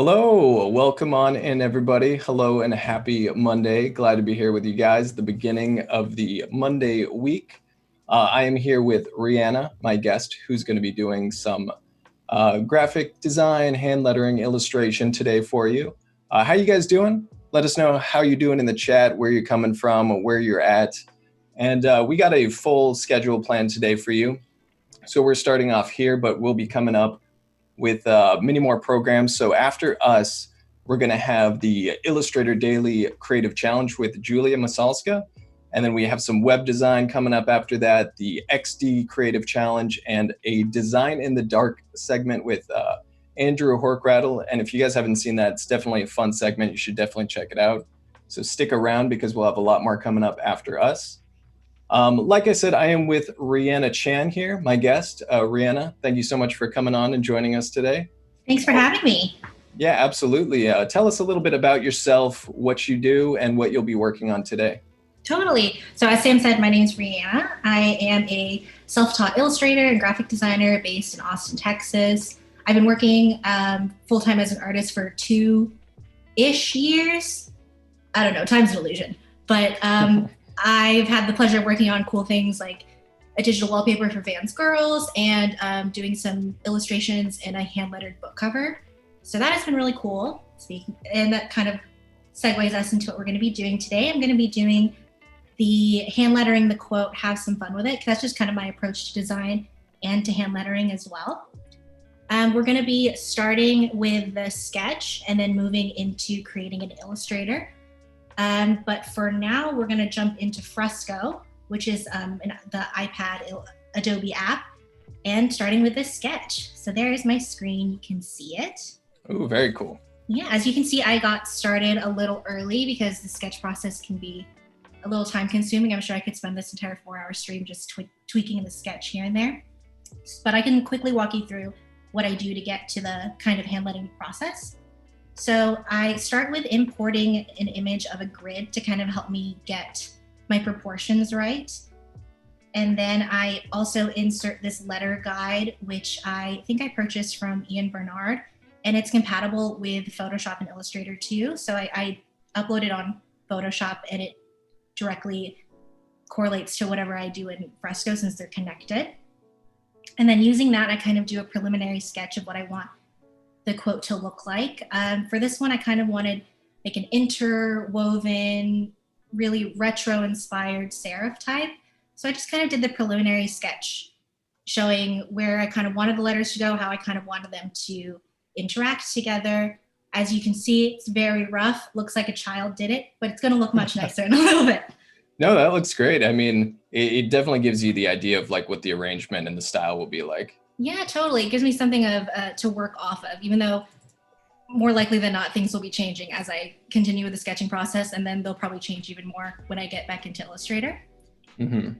Hello, welcome on in everybody. Hello and happy Monday. Glad to be here with you guys, the beginning of the Monday week. I am here with Rhianna, my guest, who's going to be doing some graphic design, hand lettering, illustration today for you. How you guys doing? Let us know how you're doing in the chat, where you're coming from, where you're at. And we got a full schedule planned today for you. So we're starting off here, but we'll be coming up with many more programs. So after us, we're going to have the Illustrator Daily Creative Challenge with Julia Masalska. And then we have some web design coming up after that, the XD Creative Challenge, and a Design in the Dark segment with Andrew Horkrattle. And if you guys haven't seen that, it's definitely a fun segment. You should definitely check it out. So stick around because we'll have a lot more coming up after us. Like I said, I am with Rhianna Chan here, my guest. Rhianna, thank you so much for coming on and joining us today. Thanks for having me. Yeah, absolutely. Tell us a little bit about yourself, what you do, and what you'll be working on today. Totally. So as Sam said, my name is Rhianna. I am a self-taught illustrator and graphic designer based in Austin, Texas. I've been working full-time as an artist for 2-ish years. I don't know, time's an illusion. But I've had the pleasure of working on cool things like a digital wallpaper for Vans Girls and doing some illustrations in a hand-lettered book cover. So that has been really cool. And that kind of segues us into what we're going to be doing today. I'm going to be doing the hand lettering, the quote, have some fun with it, because that's just kind of my approach to design and to hand lettering as well. We're going to be starting with the sketch and then moving into creating an Illustrator. But for now, we're going to jump into Fresco, which is the iPad Adobe app, and starting with this sketch. So there's my screen. You can see it. Oh, very cool. Yeah, as you can see, I got started a little early because the sketch process can be a little time consuming. I'm sure I could spend this entire 4-hour stream just tweaking the sketch here and there. But I can quickly walk you through what I do to get to the kind of hand lettering process. So I start with importing an image of a grid to kind of help me get my proportions right. And then I also insert this letter guide, which I think I purchased from Ian Bernard, and it's compatible with Photoshop and Illustrator too. So I upload it on Photoshop and it directly correlates to whatever I do in Fresco since they're connected. And then using that, I kind of do a preliminary sketch of what I want the quote to look like. For this one, I kind of wanted like an interwoven, really retro inspired serif type. So I just kind of did the preliminary sketch showing where I kind of wanted the letters to go, how I kind of wanted them to interact together. As you can see, it's very rough. Looks like a child did it, but it's going to look much nicer in a little bit. No, that looks great. I mean, it definitely gives you the idea of like what the arrangement and the style will be like. Yeah, totally. It gives me something to work off of, even though more likely than not, things will be changing as I continue with the sketching process, and then they'll probably change even more when I get back into Illustrator. Mm-hmm.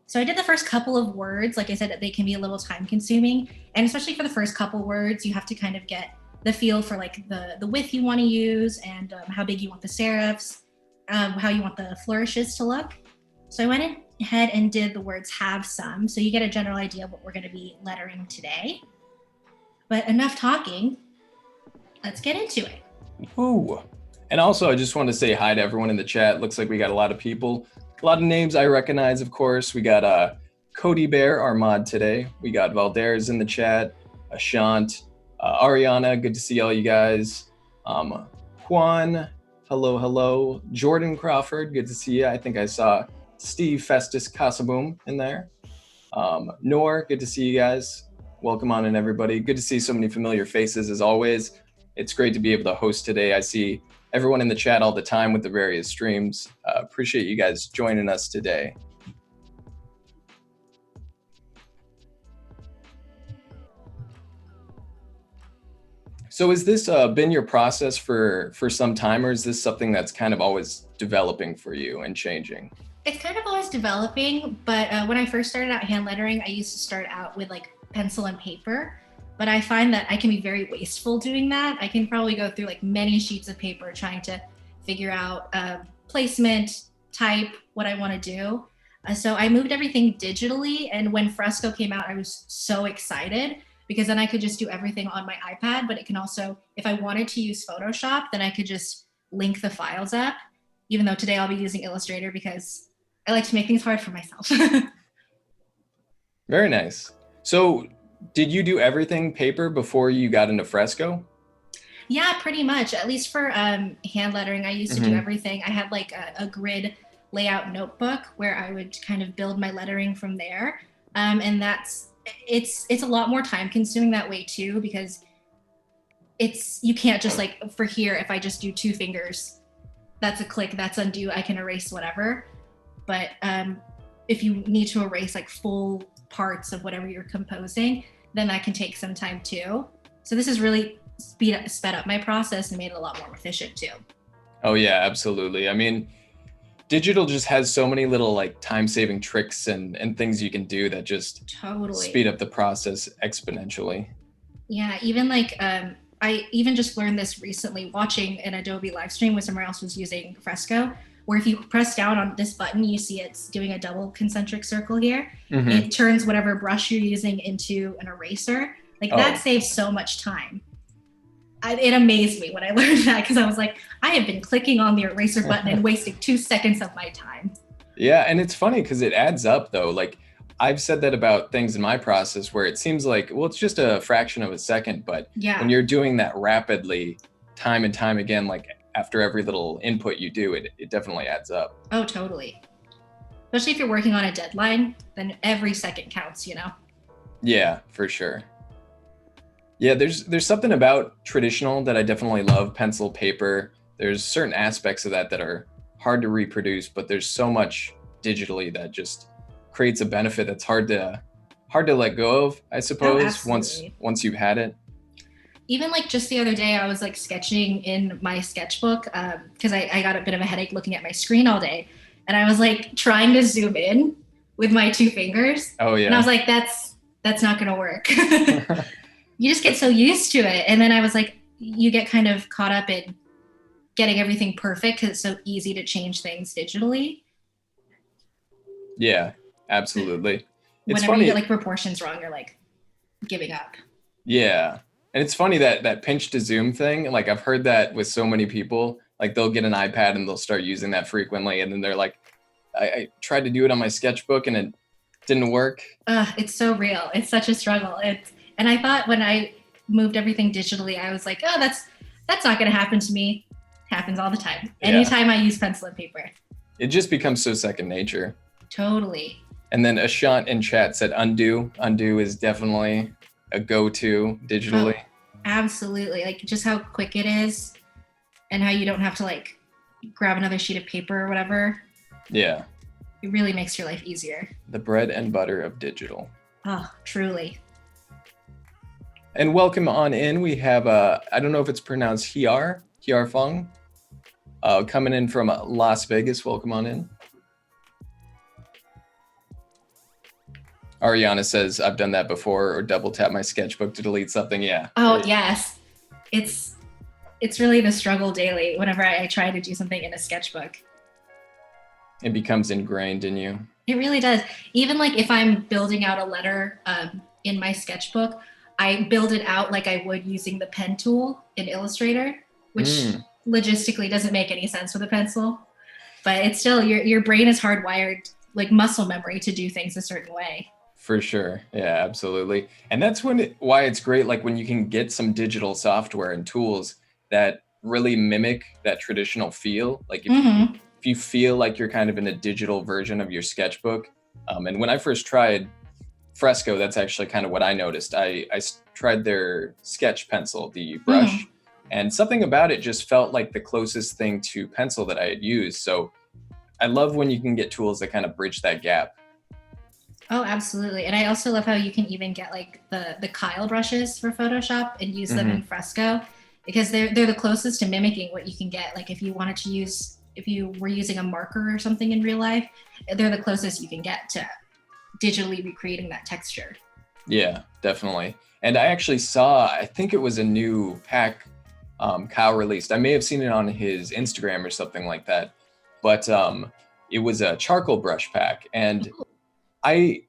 So I did the first couple of words. Like I said, they can be a little time consuming. And especially for the first couple words, you have to kind of get the feel for like the width you want to use and how big you want the serifs, how you want the flourishes to look. So I went ahead and did the words have some. So you get a general idea of what we're going to be lettering today. But enough talking. Let's get into it. Ooh. And also, I just want to say hi to everyone in the chat. Looks like we got a lot of people. A lot of names I recognize, of course. We got Cody Bear, our mod today. We got Valdez in the chat, Ashant, Ariana, good to see all you guys. Juan, hello. Jordan Crawford, good to see you. I think I saw Steve Festus Casaboom in there. Nor, good to see you guys. Welcome on in, everybody. Good to see so many familiar faces as always. It's great to be able to host today. I see everyone in the chat all the time with the various streams. Appreciate you guys joining us today. So has this been your process for some time, or is this something that's kind of always developing for you and changing? It's kind of always developing, but when I first started out hand lettering, I used to start out with like pencil and paper. But I find that I can be very wasteful doing that. I can probably go through like many sheets of paper trying to figure out placement, type, what I want to do. So I moved everything digitally. And when Fresco came out, I was so excited because then I could just do everything on my iPad, but it can also, if I wanted to use Photoshop, then I could just link the files up, even though today I'll be using Illustrator because I like to make things hard for myself. Very nice. So did you do everything paper before you got into Fresco? Yeah, pretty much. At least for hand lettering, I used to do everything. I had like a grid layout notebook where I would kind of build my lettering from there. And it's a lot more time consuming that way too, because you can't just like for here, if I just do two fingers, that's a click, that's undo, I can erase whatever. But if you need to erase like full parts of whatever you're composing, then that can take some time too. So this has really sped up my process and made it a lot more efficient too. Oh yeah, absolutely. I mean, digital just has so many little like time-saving tricks and things you can do that just Totally speed up the process exponentially. Yeah, even like I even just learned this recently watching an Adobe live stream where somewhere else was using Fresco, where if you press down on this button, you see it's doing a double concentric circle here. It turns whatever brush you're using into an eraser. Like that saves so much time. It amazed me when I learned that because I was like, I have been clicking on the eraser button and wasting 2 seconds of my time. Yeah, and it's funny because it adds up though. Like I've said that about things in my process where it seems like, well, it's just a fraction of a second, but when you're doing that rapidly, time and time again, like after every little input you do, it definitely adds up. Oh, totally. Especially if you're working on a deadline, then every second counts, you know? Yeah, for sure. Yeah, there's something about traditional that I definitely love, pencil, paper. There's certain aspects of that that are hard to reproduce, but there's so much digitally that just creates a benefit that's hard to let go of, I suppose, once you've had it. Even like just the other day, I was like sketching in my sketchbook because I got a bit of a headache looking at my screen all day. And I was like trying to zoom in with my 2 fingers. Oh yeah. And I was like, that's not gonna work. You just get so used to it. And then I was like, you get kind of caught up in getting everything perfect because it's so easy to change things digitally. Yeah, absolutely. It's Whenever funny. you get like proportions wrong, you're like giving up. Yeah. And it's funny that pinch to zoom thing, like I've heard that with so many people, like they'll get an iPad and they'll start using that frequently. And then they're like, I tried to do it on my sketchbook and it didn't work. It's so real. It's such a struggle. And I thought when I moved everything digitally, I was like, oh, that's not going to happen to me. It happens all the time. Yeah. Anytime I use pencil and paper. It just becomes so second nature. Totally. And then Ashant in chat said undo. Undo is definitely a go-to digitally. Oh, absolutely. Like just how quick it is and how you don't have to like grab another sheet of paper or whatever. Yeah. It really makes your life easier. The bread and butter of digital. Oh, truly. And welcome on in. We have, I don't know if it's pronounced Hiar Fung, coming in from Las Vegas. Welcome on in. Ariana says, I've done that before, or double tap my sketchbook to delete something. Yeah. Oh, yes. It's really the struggle daily whenever I try to do something in a sketchbook. It becomes ingrained in you. It really does. Even like if I'm building out a letter in my sketchbook, I build it out like I would using the pen tool in Illustrator, which logistically doesn't make any sense with a pencil. But it's still, your brain is hardwired, like muscle memory, to do things a certain way. For sure. Yeah, absolutely. And that's why it's great, like when you can get some digital software and tools that really mimic that traditional feel. Like if you feel like you're kind of in a digital version of your sketchbook. And when I first tried Fresco, that's actually kind of what I noticed. I tried their sketch pencil, the brush, and something about it just felt like the closest thing to pencil that I had used. So I love when you can get tools that kind of bridge that gap. Oh, absolutely. And I also love how you can even get like the Kyle brushes for Photoshop and use them in Fresco, because they're the closest to mimicking what you can get. Like if you were using a marker or something in real life, they're the closest you can get to digitally recreating that texture. Yeah, definitely. And I actually saw, I think it was a new pack Kyle released. I may have seen it on his Instagram or something like that, but it was a charcoal brush pack. And I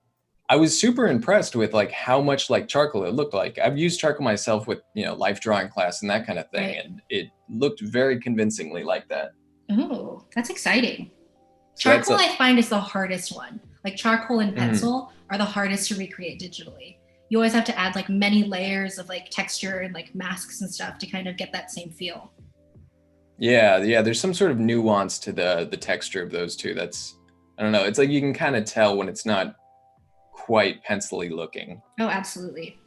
I was super impressed with like how much like charcoal it looked like. I've used charcoal myself with, life drawing class and that kind of thing. Right. And it looked very convincingly like that. Oh, that's exciting. So that's Charcoal, a, I find, is the hardest one. Like charcoal and mhm. pencil are the hardest to recreate digitally. You always have to add like many layers of like texture and like masks and stuff to kind of get that same feel. Yeah, yeah. There's some sort of nuance to the texture of those two. That's, I don't know. It's like you can kind of tell when it's not quite pencil-y looking. Oh, absolutely.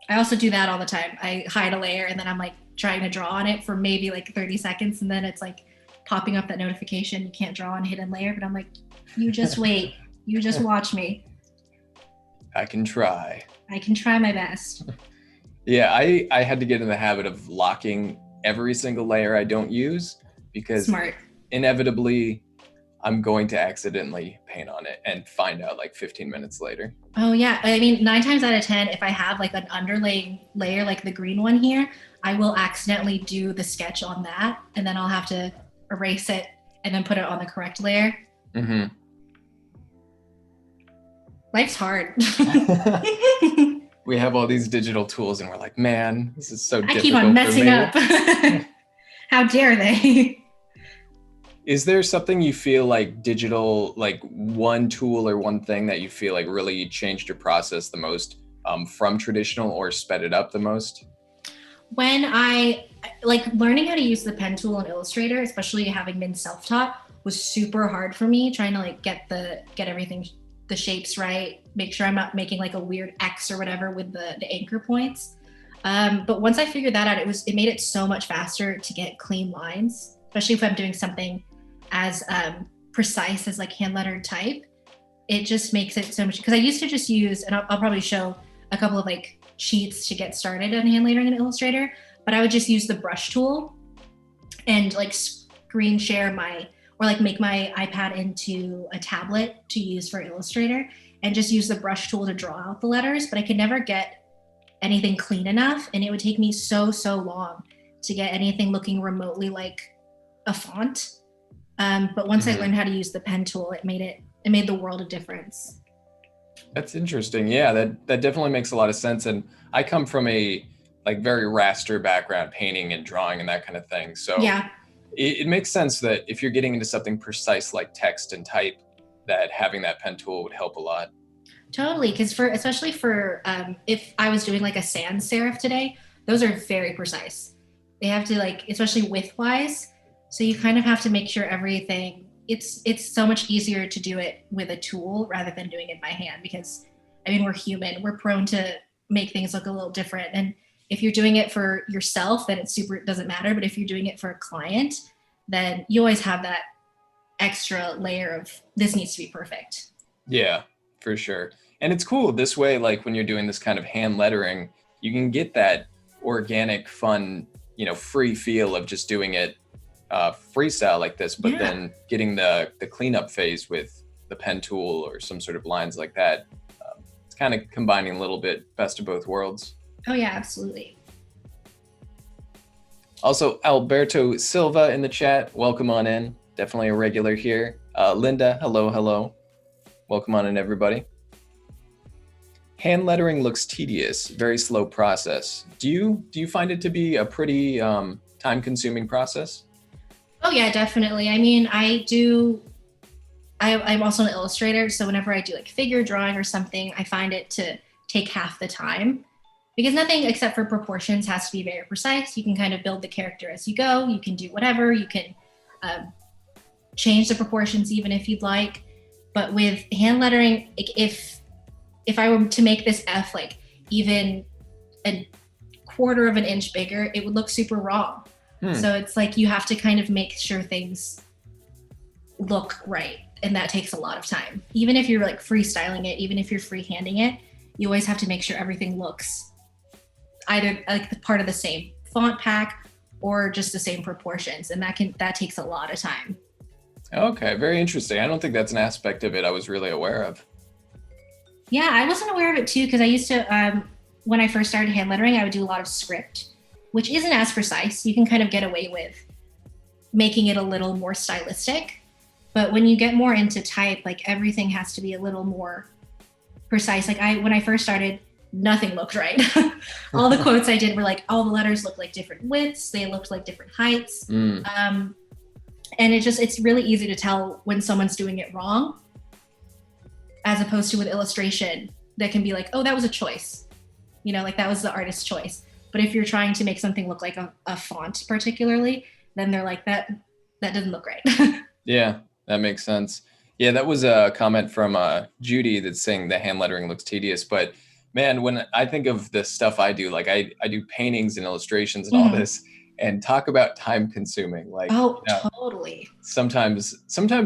I also do that all the time. I hide a layer and then I'm like trying to draw on it for maybe like 30 seconds and then it's like popping up that notification you can't draw on a hidden layer, but I'm like, you just wait. You just watch me. I can try. I can try my best. Yeah, I had to get in the habit of locking every single layer I don't use because Smart. inevitably I'm going to accidentally paint on it and find out like 15 minutes later. Oh yeah. I mean, 9 times out of 10, if I have like an underlaying layer, like the green one here, I will accidentally do the sketch on that and then I'll have to erase it and then put it on the correct layer. Mm-hmm. Life's hard. We have all these digital tools and we're like, man, this is so difficult. I keep on messing up. How dare they? Is there something you feel like digital, like one tool or one thing that you feel like really changed your process the most from traditional or sped it up the most? When I like learning how to use the pen tool in Illustrator, especially having been self-taught, was super hard for me trying to like get everything, the shapes right, make sure I'm not making like a weird X or whatever with the anchor points. But once I figured that out, it made it so much faster to get clean lines, especially if I'm doing something as precise as like hand lettered type. It just makes it so much, because I used to just use, and I'll probably show a couple of like cheats to get started on hand lettering in Illustrator, but I would just use the brush tool and like screen share or like make my iPad into a tablet to use for Illustrator and just use the brush tool to draw out the letters. But I could never get anything clean enough. And it would take me so long to get anything looking remotely like a font. But once I learned how to use the pen tool, it made the world of difference. That's interesting. Yeah, that definitely makes a lot of sense. And I come from a like very raster background, painting and drawing and that kind of thing. So yeah, it makes sense that if you're getting into something precise like text and type, that having that pen tool would help a lot. Totally. Because especially for if I was doing like a sans serif today, those are very precise. They have to like, especially width-wise. So you kind of have to make sure everything, it's so much easier to do it with a tool rather than doing it by hand, because I mean, we're human, we're prone to make things look a little different. And if you're doing it for yourself, then it doesn't matter. But if you're doing it for a client, then you always have that extra layer of this needs to be perfect. Yeah, for sure. And it's cool this way, like when you're doing this kind of hand lettering, you can get that organic, fun, free feel of just doing it freestyle like this, but then getting the cleanup phase with the pen tool or some sort of lines like that. It's kind of combining a little bit best of both worlds. Oh yeah, absolutely. Also, Alberto Silva in the chat, welcome on in. Definitely a regular here. Linda, hello. Welcome on in, everybody. Hand lettering looks tedious, very slow process. Do you find it to be a pretty time-consuming process? Oh yeah, definitely. I mean, I'm also an illustrator, so whenever I do like figure drawing or something, I find it to take half the time, because nothing except for proportions has to be very precise. You can kind of build the character as you go. You can do whatever. You can change the proportions even if you'd like. But with hand lettering, if I were to make this F like even a quarter of an inch bigger, it would look super wrong. So it's like you have to kind of make sure things look right. And that takes a lot of time. Even if you're like freestyling it, even if you're freehanding it, you always have to make sure everything looks either like part of the same font pack or just the same proportions. And that takes a lot of time. Okay, very interesting. I don't think that's an aspect of it I was really aware of. Yeah, I wasn't aware of it too, because I used to, when I first started hand lettering, I would do a lot of script, which isn't as precise. You can kind of get away with making it a little more stylistic. But when you get more into type, like everything has to be a little more precise. Like when I first started, nothing looked right. All the quotes I did were like, all the letters looked like different widths. They looked like different heights. And it's really easy to tell when someone's doing it wrong, as opposed to with illustration that can be like, oh, that was a choice. Like that was the artist's choice. But if you're trying to make something look like a font particularly, then they're like, that doesn't look right. Yeah, that makes sense. Yeah, that was a comment from Judy that's saying the hand lettering looks tedious. But man, when I think of the stuff I do, like I do paintings and illustrations and all this, and talk about time consuming. Like, totally. Sometimes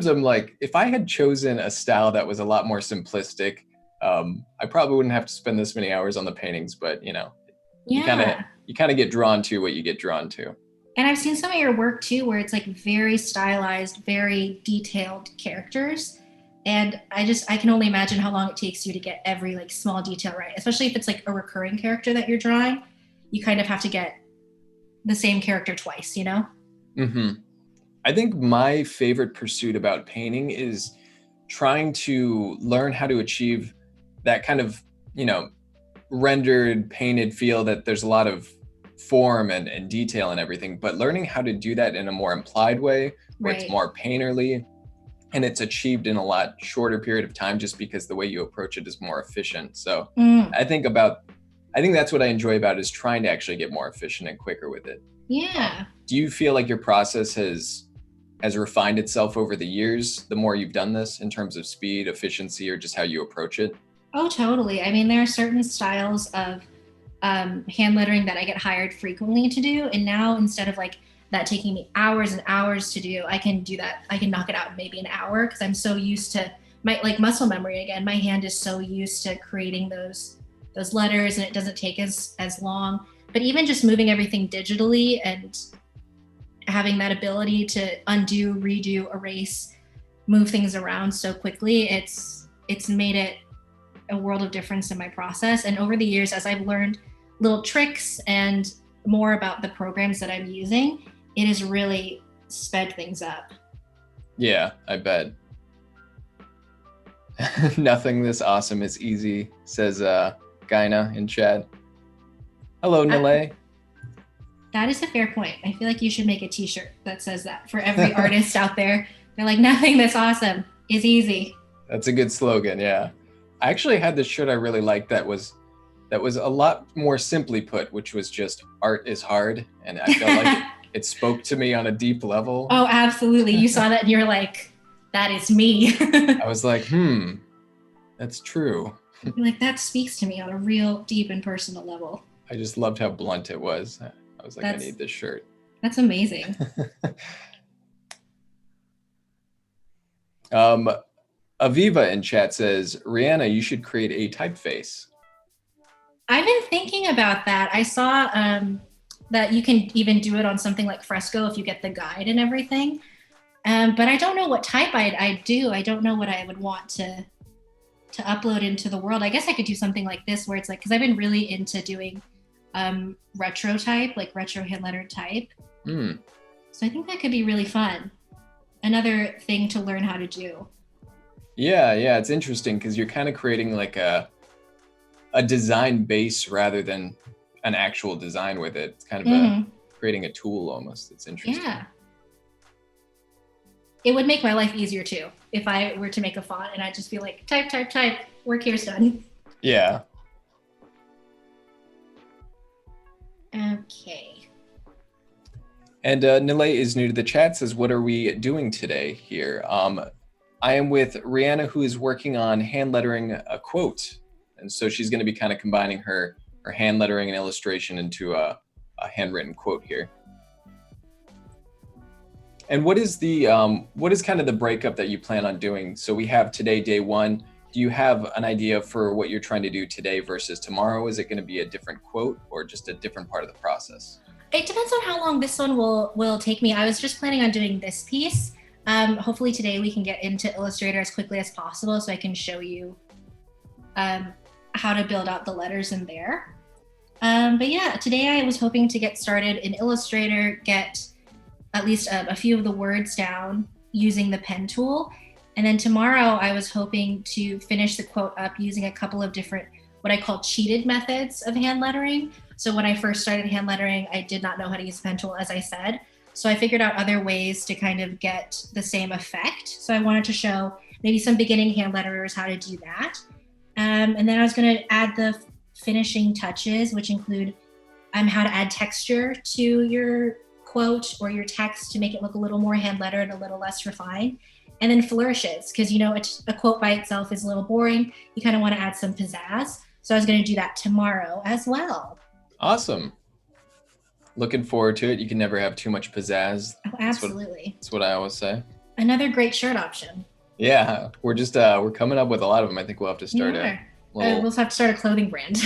I'm like, if I had chosen a style that was a lot more simplistic, I probably wouldn't have to spend this many hours on the paintings. But you kind of get drawn to what you get drawn to. And I've seen some of your work too, where it's like very stylized, very detailed characters. And I can only imagine how long it takes you to get every like small detail right, especially if it's like a recurring character that you're drawing. You kind of have to get the same character twice, I think my favorite pursuit about painting is trying to learn how to achieve that kind of, rendered, painted feel, that there's a lot of form and detail and everything, but learning how to do that in a more implied way, where it's more painterly, and it's achieved in a lot shorter period of time, just because the way you approach it is more efficient. So I think that's what I enjoy about it, is trying to actually get more efficient and quicker with it. Yeah. Do you feel like your process has refined itself over the years, the more you've done this, in terms of speed, efficiency, or just how you approach it? Oh, totally. I mean, there are certain styles of hand lettering that I get hired frequently to do. And now, instead of like that taking me hours and hours to do, I can do that. I can knock it out in maybe an hour, because I'm so used to my like muscle memory again. My hand is so used to creating those letters, and it doesn't take as long. But even just moving everything digitally and having that ability to undo, redo, erase, move things around so quickly, it's made it a world of difference in my process. And over the years, as I've learned little tricks and more about the programs that I'm using, it has really sped things up. Yeah, I bet. Nothing this awesome is easy, says Gaina in chat. Hello, Nile. That is a fair point. I feel like you should make a t-shirt that says that for every artist out there. They're like, nothing that's awesome is easy. That's a good slogan, yeah. I actually had this shirt I really liked that was a lot more simply put, which was just art is hard. And I felt like it spoke to me on a deep level. Oh, absolutely. You saw that and you're like, that is me. I was like, that's true. You're like, that speaks to me on a real deep and personal level. I just loved how blunt it was. I was like, I need this shirt. That's amazing. Aviva in chat says, Rhianna, you should create a typeface. I've been thinking about that. I saw that you can even do it on something like Fresco if you get the guide and everything. But I don't know what type I'd do. I don't know what I would want to upload into the world. I guess I could do something like this, where it's like, because I've been really into doing retro type, like retro hand lettered type. So I think that could be really fun. Another thing to learn how to do. Yeah, it's interesting, because you're kind of creating like a design base rather than an actual design with it. It's kind of creating a tool almost. It's interesting. Yeah. It would make my life easier too, if I were to make a font and I just be like, type, work here's done. Yeah. Okay. And Nile is new to the chat, says, what are we doing today here? I am with Rhianna, who is working on hand lettering a quote. And so she's going to be kind of combining her hand lettering and illustration into a handwritten quote here. And what is kind of the breakup that you plan on doing? So we have today, day one. Do you have an idea for what you're trying to do today versus tomorrow? Is it going to be a different quote or just a different part of the process? It depends on how long this one will take me. I was just planning on doing this piece. Hopefully today we can get into Illustrator as quickly as possible so I can show you how to build out the letters in there. But yeah, today I was hoping to get started in Illustrator, get at least a few of the words down, using the pen tool. And then tomorrow I was hoping to finish the quote up using a couple of different, what I call cheated methods of hand lettering. So when I first started hand lettering, I did not know how to use a pen tool, as I said. So I figured out other ways to kind of get the same effect. So I wanted to show maybe some beginning hand letterers how to do that. And then I was going to add the finishing touches, which include how to add texture to your quote or your text to make it look a little more hand lettered, a little less refined. And then flourishes, because a quote by itself is a little boring. You kind of want to add some pizzazz. So I was going to do that tomorrow as well. Awesome. Looking forward to it. You can never have too much pizzazz. Oh, absolutely. That's what I always say. Another great shirt option. Yeah, we're just we're coming up with a lot of them. I think we'll have to start we'll have to start a clothing brand.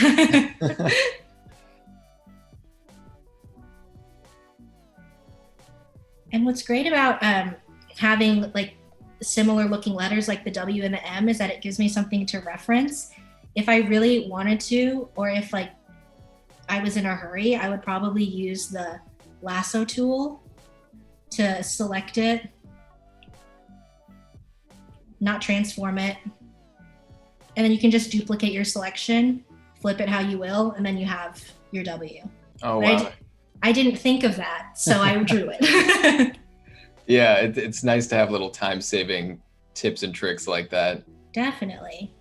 And what's great about having like similar looking letters like the W and the M is that it gives me something to reference. If I really wanted to, or if like I was in a hurry, I would probably use the lasso tool to select it, not transform it. And then you can just duplicate your selection, flip it how you will, and then you have your W. Oh, wow. I didn't think of that, so I drew it. Yeah, it's nice to have little time-saving tips and tricks like that. Definitely.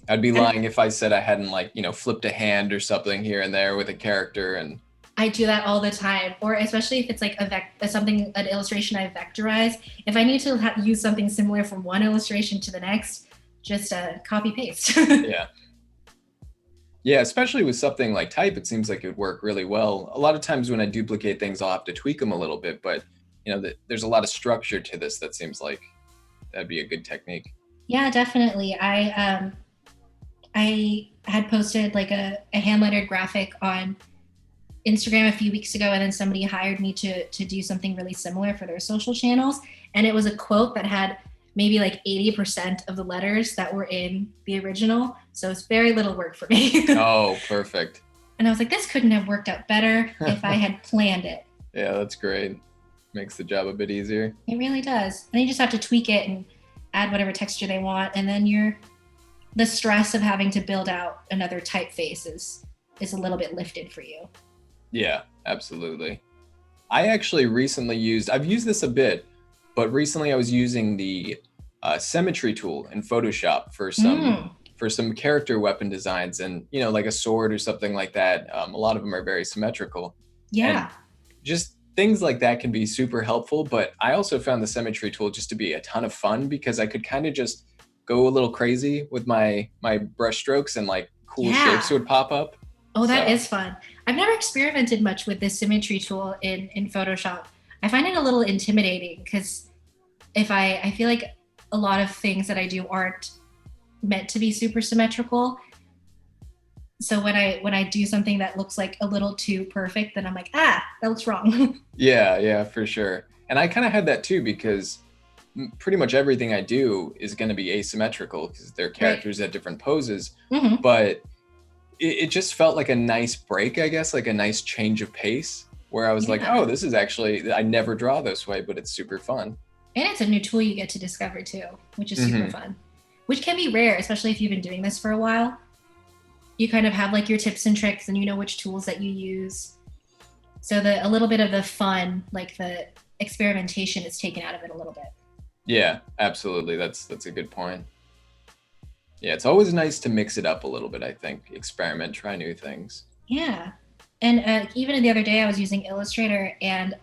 I'd be lying if I said I hadn't flipped a hand or something here and there with a character. And I do that all the time, or especially if it's like an illustration I vectorize. If I need to use something similar from one illustration to the next, just copy paste. Yeah, especially with something like type, it seems like it would work really well. A lot of times when I duplicate things, I'll have to tweak them a little bit, but there's a lot of structure to this that seems like that'd be a good technique. Yeah, definitely. I had posted like a hand lettered graphic on Instagram a few weeks ago, and then somebody hired me to do something really similar for their social channels. And it was a quote that had maybe like 80% of the letters that were in the original. So it's very little work for me. Oh, perfect. And I was like, this couldn't have worked out better if I had planned it. Yeah, that's great. Makes the job a bit easier. It really does. And you just have to tweak it and add whatever texture they want. And then the stress of having to build out another typeface is a little bit lifted for you. Yeah, absolutely. I actually I've used this a bit, but recently I was using the symmetry tool in Photoshop for some character weapon designs, and like a sword or something like that. A lot of them are very symmetrical. Yeah. And just things like that can be super helpful, but I also found the symmetry tool just to be a ton of fun because I could kind of just go a little crazy with my brush strokes, and like cool shapes would pop up. Oh, that is fun. I've never experimented much with this symmetry tool in Photoshop. I find it a little intimidating because I feel like a lot of things that I do aren't meant to be super symmetrical. So when I do something that looks like a little too perfect, then I'm like, that looks wrong. Yeah, for sure. And I kind of had that too, because pretty much everything I do is going to be asymmetrical because they're characters at different poses. Mm-hmm. But it just felt like a nice break, I guess, like a nice change of pace, where I was like, oh, this is actually, I never draw this way, but it's super fun. And it's a new tool you get to discover too, which is super fun, which can be rare, especially if you've been doing this for a while. You kind of have like your tips and tricks and you know which tools that you use. So a little bit of the fun, like the experimentation, is taken out of it a little bit. Yeah, absolutely. That's a good point. Yeah, it's always nice to mix it up a little bit, I think. Experiment, try new things. Yeah. And even the other day I was using Illustrator, and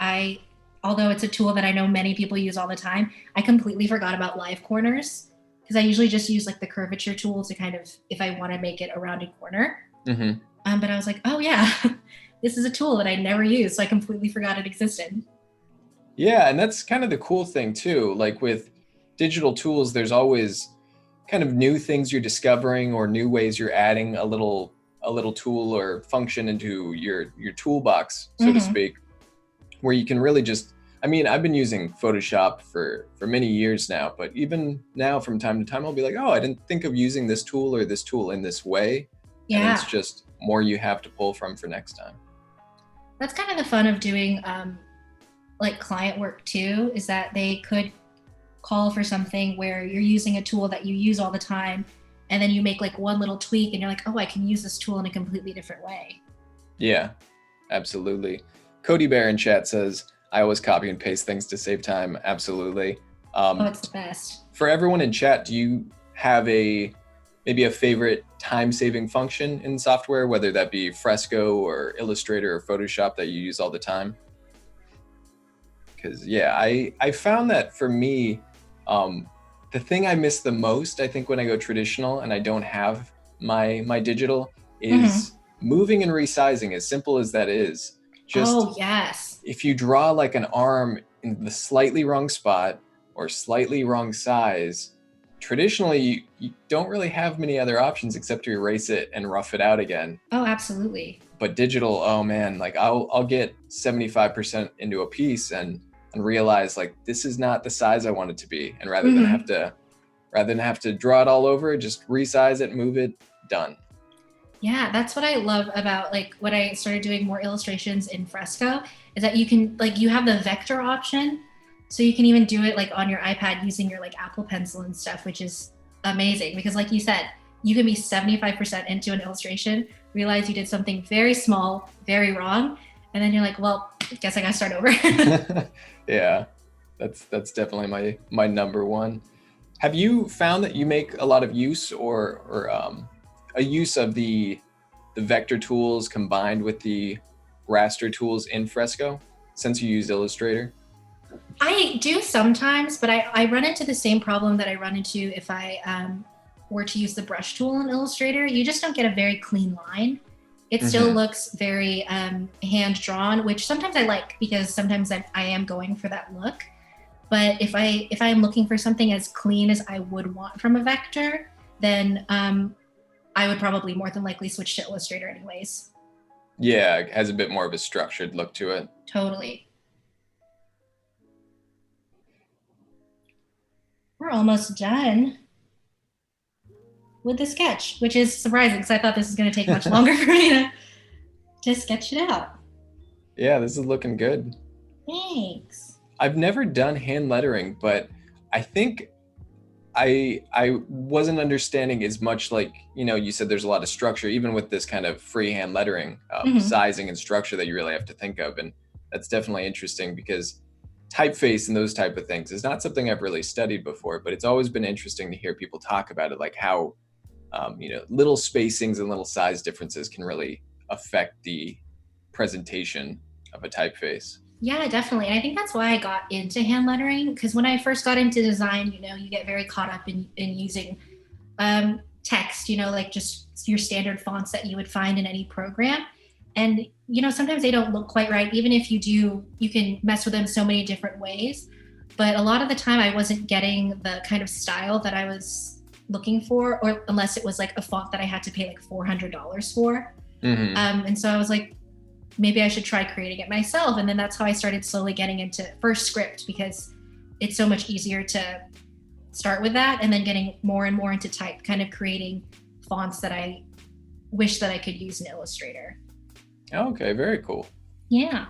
although it's a tool that I know many people use all the time, I completely forgot about live corners, because I usually just use like the curvature tool to kind of, if I want to make it a rounded corner. Mm-hmm. But I was like, oh yeah, this is a tool that I never used, so I completely forgot it existed. Yeah, and that's kind of the cool thing too. Like with digital tools, there's always kind of new things you're discovering, or new ways you're adding a little tool or function into your toolbox, so to speak, where you can really just, I've been using Photoshop for many years now, but even now from time to time, I'll be like, oh, I didn't think of using this tool or this tool in this way. Yeah. And it's just more you have to pull from for next time. That's kind of the fun of doing like client work too, is that they could call for something where you're using a tool that you use all the time, and then you make like one little tweak and you're like, oh, I can use this tool in a completely different way. Yeah, absolutely. Cody Bear in chat says, I always copy and paste things to save time. Absolutely. Oh, it's the best. For everyone in chat, do you have maybe a favorite time-saving function in software, whether that be Fresco or Illustrator or Photoshop that you use all the time? Because yeah, I found that for me, the thing I miss the most, I think, when I go traditional and I don't have my digital, is moving and resizing. As simple as that is, just yes, if you draw like an arm in the slightly wrong spot or slightly wrong size, traditionally you don't really have many other options except to erase it and rough it out again. Oh, absolutely. But digital, oh man, like I'll get 75% into a piece and realize like this is not the size I want it to be, and rather than have to draw it all over, just resize it, move it, done. Yeah, that's what I love about like when I started doing more illustrations in Fresco, is that you can like, you have the vector option. So you can even do it like on your iPad using your like Apple Pencil and stuff, which is amazing because like you said, you can be 75% into an illustration, realize you did something very small, very wrong, and then you're like, well, I guess I gotta start over. Yeah, that's definitely my number one. Have you found that you make a lot of use or a use of the vector tools combined with the raster tools in Fresco since you used Illustrator? I do sometimes, but I run into the same problem that I run into if I were to use the brush tool in Illustrator. You just don't get a very clean line. It still looks very hand drawn, which sometimes I like because sometimes I am going for that look. But if I am looking for something as clean as I would want from a vector, then I would probably more than likely switch to Illustrator anyways. Yeah, it has a bit more of a structured look to it. Totally. We're almost done with the sketch, which is surprising because I thought this was going to take much longer for me to sketch it out. Yeah, this is looking good. Thanks. I've never done hand lettering, but I think I wasn't understanding as much, like, you know, you said there's a lot of structure, even with this kind of freehand lettering, sizing and structure that you really have to think of. And that's definitely interesting because typeface and those type of things is not something I've really studied before, but it's always been interesting to hear people talk about it, like how, you know, little spacings and little size differences can really affect the presentation of a typeface. Yeah, definitely. And I think that's why I got into hand lettering, because when I first got into design, you know, you get very caught up in using text, you know, like just your standard fonts that you would find in any program. And, you know, sometimes they don't look quite right. Even if you do, you can mess with them so many different ways. But a lot of the time I wasn't getting the kind of style that I was looking for, or unless it was like a font that I had to pay like $400 for. And so I was like, maybe I should try creating it myself. And then that's how I started slowly getting into first script, because it's so much easier to start with that and then getting more and more into type, kind of creating fonts that I wish that I could use in Illustrator. Okay, very cool. Yeah.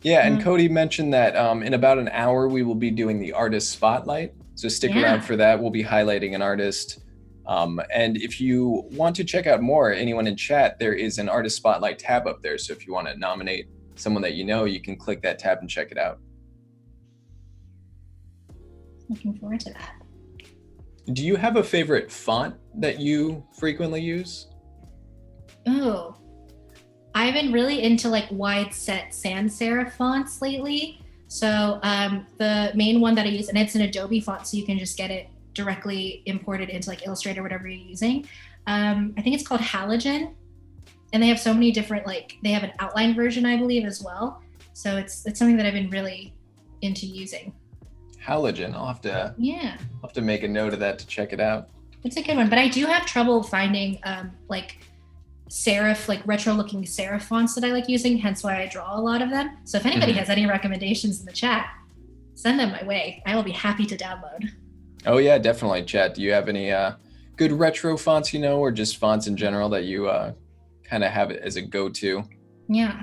Yeah, and Cody mentioned that in about an hour we will be doing the artist spotlight. So stick around for that. We'll be highlighting an artist. And if you want to check out more, anyone in chat, there is an artist spotlight tab up there. So if you want to nominate someone that you know, you can click that tab and check it out. Looking forward to that. Do you have a favorite font that you frequently use? Oh, I've been really into like wide set sans serif fonts lately. So the main one that I use, and it's an Adobe font, so you can just get it directly imported into like Illustrator, whatever you're using. I think it's called Halogen, and they have so many different, like they have an outline version, I believe, as well. So it's something that I've been really into using. Halogen, I'll have to make a note of that to check it out. It's a good one, but I do have trouble finding like serif, like retro looking serif fonts that I like using, hence why I draw a lot of them. So if anybody has any recommendations in the chat, send them my way. I will be happy to download. Oh yeah, definitely. Chat, do you have any good retro fonts, you know, or just fonts in general that you kind of have it as a go-to? Yeah.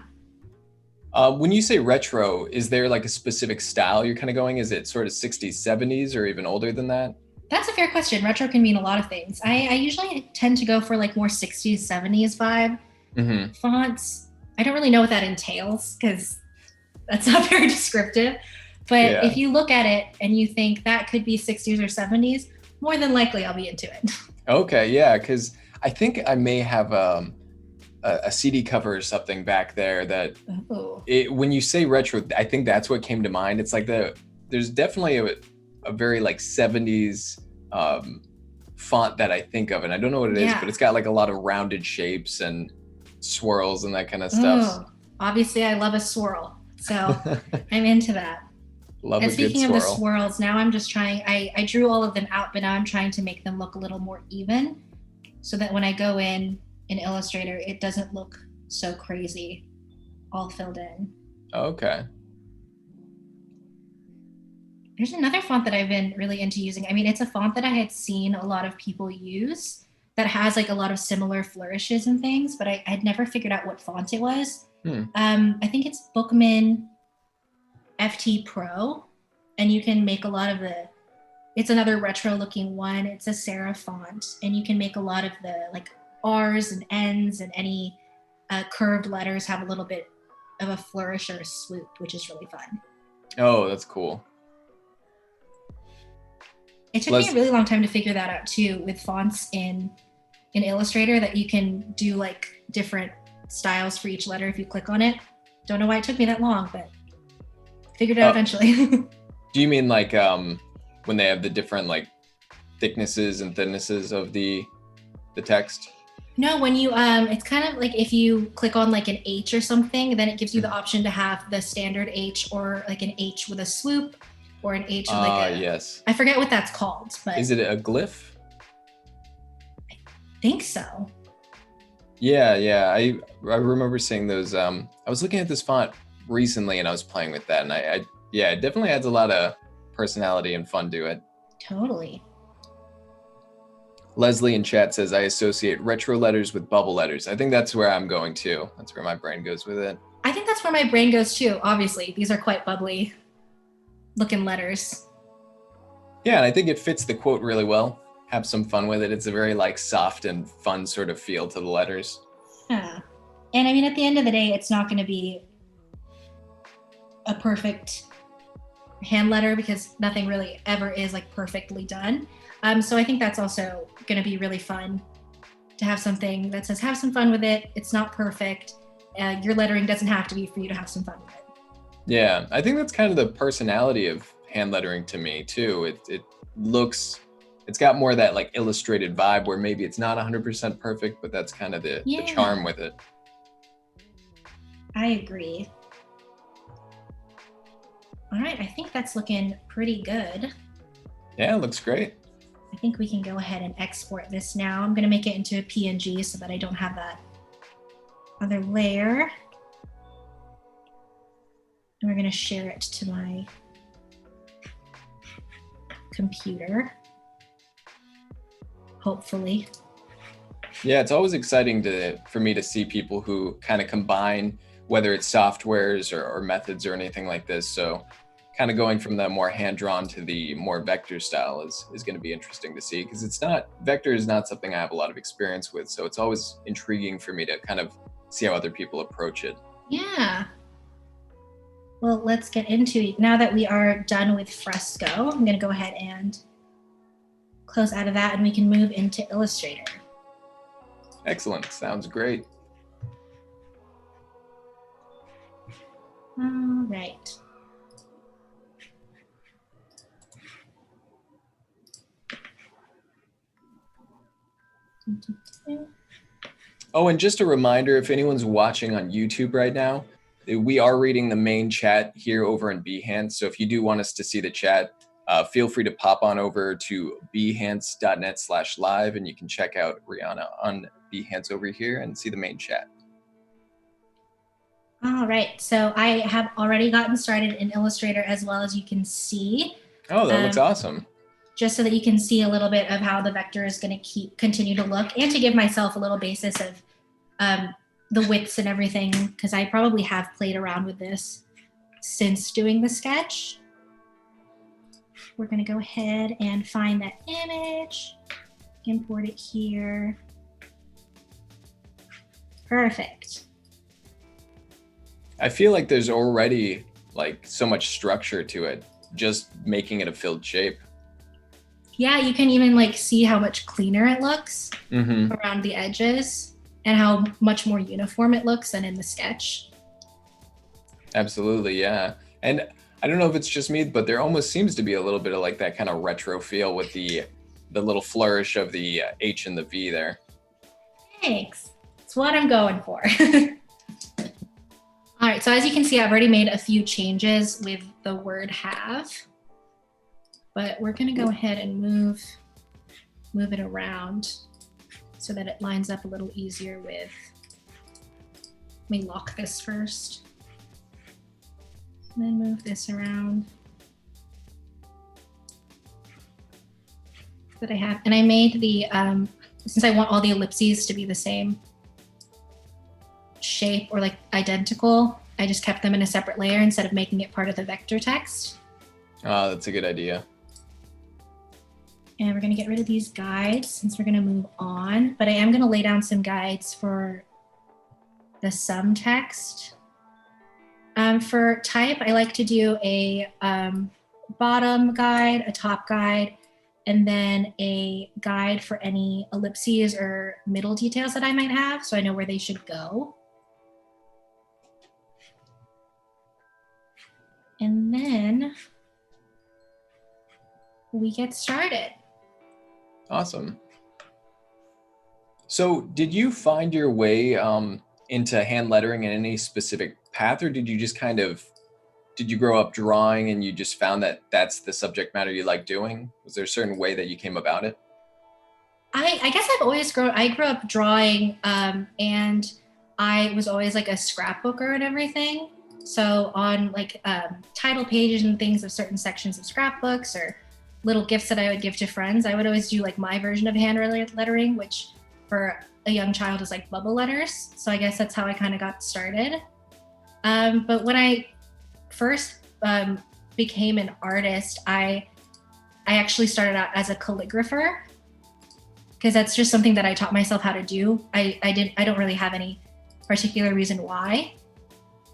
When you say retro, is there like a specific style you're kind of going? Is it sort of 60s, 70s, or even older than that? That's a fair question. Retro can mean a lot of things. I usually tend to go for like more 60s, 70s vibe Hmm. fonts. I don't really know what that entails because that's not very descriptive. But Yeah. if you look at it and you think that could be 60s or 70s, more than likely I'll be into it. Okay. Yeah. Because I think I may have a CD cover or something back there that Oh, when you say retro, I think that's what came to mind. It's like there's definitely a very like 70s um, font that I think of, and I don't know what it is, but yeah. it's got like a lot of rounded shapes and swirls and that kind of stuff. Oh, obviously I love a swirl. So I'm into that. Love And a good speaking of the swirl. swirls, now I'm just trying, I drew all of them out, but now I'm trying to make them look a little more even so that when I go in Illustrator, it doesn't look so crazy all filled in. Okay. There's another font that I've been really into using. I mean, it's a font that I had seen a lot of people use that has like a lot of similar flourishes and things, but I had never figured out what font it was. Hmm. I think it's Bookman FT Pro, and you can make a lot of the. It's another retro looking one. It's a serif font, and you can make a lot of the like R's and N's and any curved letters have a little bit of a flourish or a swoop, which is really fun. Oh, that's cool. It took me a Les, really long time to figure that out too, with fonts in Illustrator that you can do like different styles for each letter if you click on it. Don't know why it took me that long, but figured it out oh, eventually. do you mean like when they have the different like thicknesses and thinnesses of the text? No, when you it's kind of like if you click on like an H or something, then it gives you the option to have the standard H or like an H with a swoop or an H with like Ah, a yes. I forget what that's called, but Is it a glyph? I think so. Yeah, yeah. I remember seeing those. I was looking at this font recently, and I was playing with that, and I yeah, it definitely adds a lot of personality and fun to it. Totally. Leslie in chat says I associate retro letters with bubble letters. I think that's where I'm going to. That's where my brain goes with it. I think that's where my brain goes too. Obviously, these are quite bubbly looking letters. Yeah, and I think it fits the quote really well. Have some fun with it. It's a very like soft and fun sort of feel to the letters. Yeah. And I mean, at the end of the day, it's not going to be a perfect hand letter because nothing really ever is like perfectly done. So I think that's also going to be really fun to have something that says have some fun with it. It's not perfect. Your lettering doesn't have to be for you to have some fun with it. Yeah, I think that's kind of the personality of hand lettering to me too. It looks, it's got more of that like illustrated vibe where maybe it's not 100% perfect, but that's kind of the charm Yeah, with it. I agree. All right, I think that's looking pretty good. Yeah, it looks great. I think we can go ahead and export this now. I'm going to make it into a PNG so that I don't have that other layer. And we're going to share it to my computer, hopefully. Yeah, it's always exciting for me to see people who kind of combine whether it's softwares or methods or anything like this. So kind of going from the more hand-drawn to the more vector style is going to be interesting to see because vector is not something I have a lot of experience with. So it's always intriguing for me to kind of see how other people approach it. Yeah. Well, let's get into it. Now that we are done with Fresco, I'm going to go ahead and close out of that and we can move into Illustrator. Excellent. Sounds great. All right. Oh, and just a reminder, if anyone's watching on YouTube right now, we are reading the main chat here over in Behance. So if you do want us to see the chat, feel free to pop on over to behance.net/live and you can check out Rhianna on Behance over here and see the main chat. All right, so I have already gotten started in Illustrator as well as you can see. Oh, that looks awesome. Just so that you can see a little bit of how the vector is going to continue to look and to give myself a little basis of the widths and everything, because I probably have played around with this since doing the sketch. We're going to go ahead and find that image, import it here. Perfect. I feel like there's already like so much structure to it, just making it a filled shape. Yeah, you can even like see how much cleaner it looks around the edges and how much more uniform it looks than in the sketch. Absolutely, yeah. And I don't know if it's just me, but there almost seems to be a little bit of like that kind of retro feel with the little flourish of the H and the V there. Thanks. That's what I'm going for. All right, so as you can see, I've already made a few changes with the word have, but we're gonna go ahead and move it around so that it lines up a little easier with, let me lock this first, and then move this around. That I have, and I made the, since I want all the ellipses to be the same shape or like identical, I just kept them in a separate layer instead of making it part of the vector text. Oh, that's a good idea. And we're going to get rid of these guides since we're going to move on, but I am going to lay down some guides for the sum text. For type, I like to do a bottom guide, a top guide, and then a guide for any ellipses or middle details that I might have, so I know where they should go. And then we get started. Awesome. So did you find your way into hand lettering in any specific path, or did you just did you grow up drawing and you just found that that's the subject matter you like doing? Was there a certain way that you came about it? I guess I grew up drawing, and I was always like a scrapbooker and everything. So on like title pages and things of certain sections of scrapbooks or little gifts that I would give to friends, I would always do like my version of hand lettering, which for a young child is like bubble letters. So I guess that's how I kind of got started. But when I first became an artist, I actually started out as a calligrapher, because that's just something that I taught myself how to do. I don't really have any particular reason why,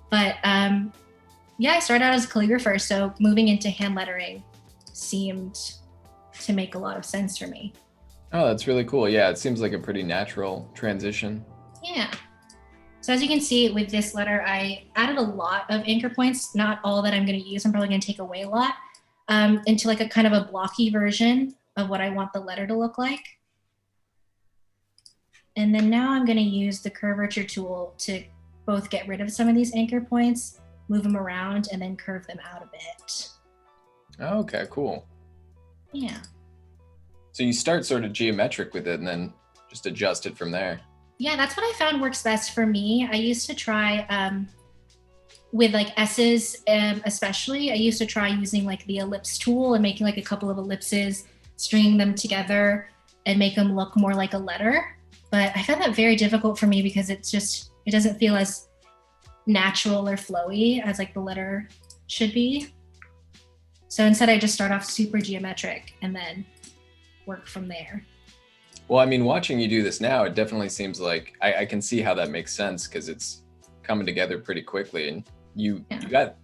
but yeah, I started out as a calligrapher, so moving into hand lettering seemed to make a lot of sense for me. Oh, that's really cool. Yeah, it seems like a pretty natural transition. Yeah. So as you can see with this letter, I added a lot of anchor points, not all that I'm going to use. I'm probably going to take away a lot, into like a kind of a blocky version of what I want the letter to look like. And then now I'm going to use the curvature tool to both get rid of some of these anchor points, move them around, and then curve them out a bit. Oh, okay, cool. Yeah. So you start sort of geometric with it and then just adjust it from there. Yeah, that's what I found works best for me. I used to try with like S's, especially. I used to try using like the ellipse tool and making like a couple of ellipses, stringing them together and make them look more like a letter. But I found that very difficult for me because it doesn't feel as natural or flowy as like the letter should be. So instead I just start off super geometric and then work from there. Well, I mean, watching you do this now, it definitely seems like I can see how that makes sense, because it's coming together pretty quickly, and you got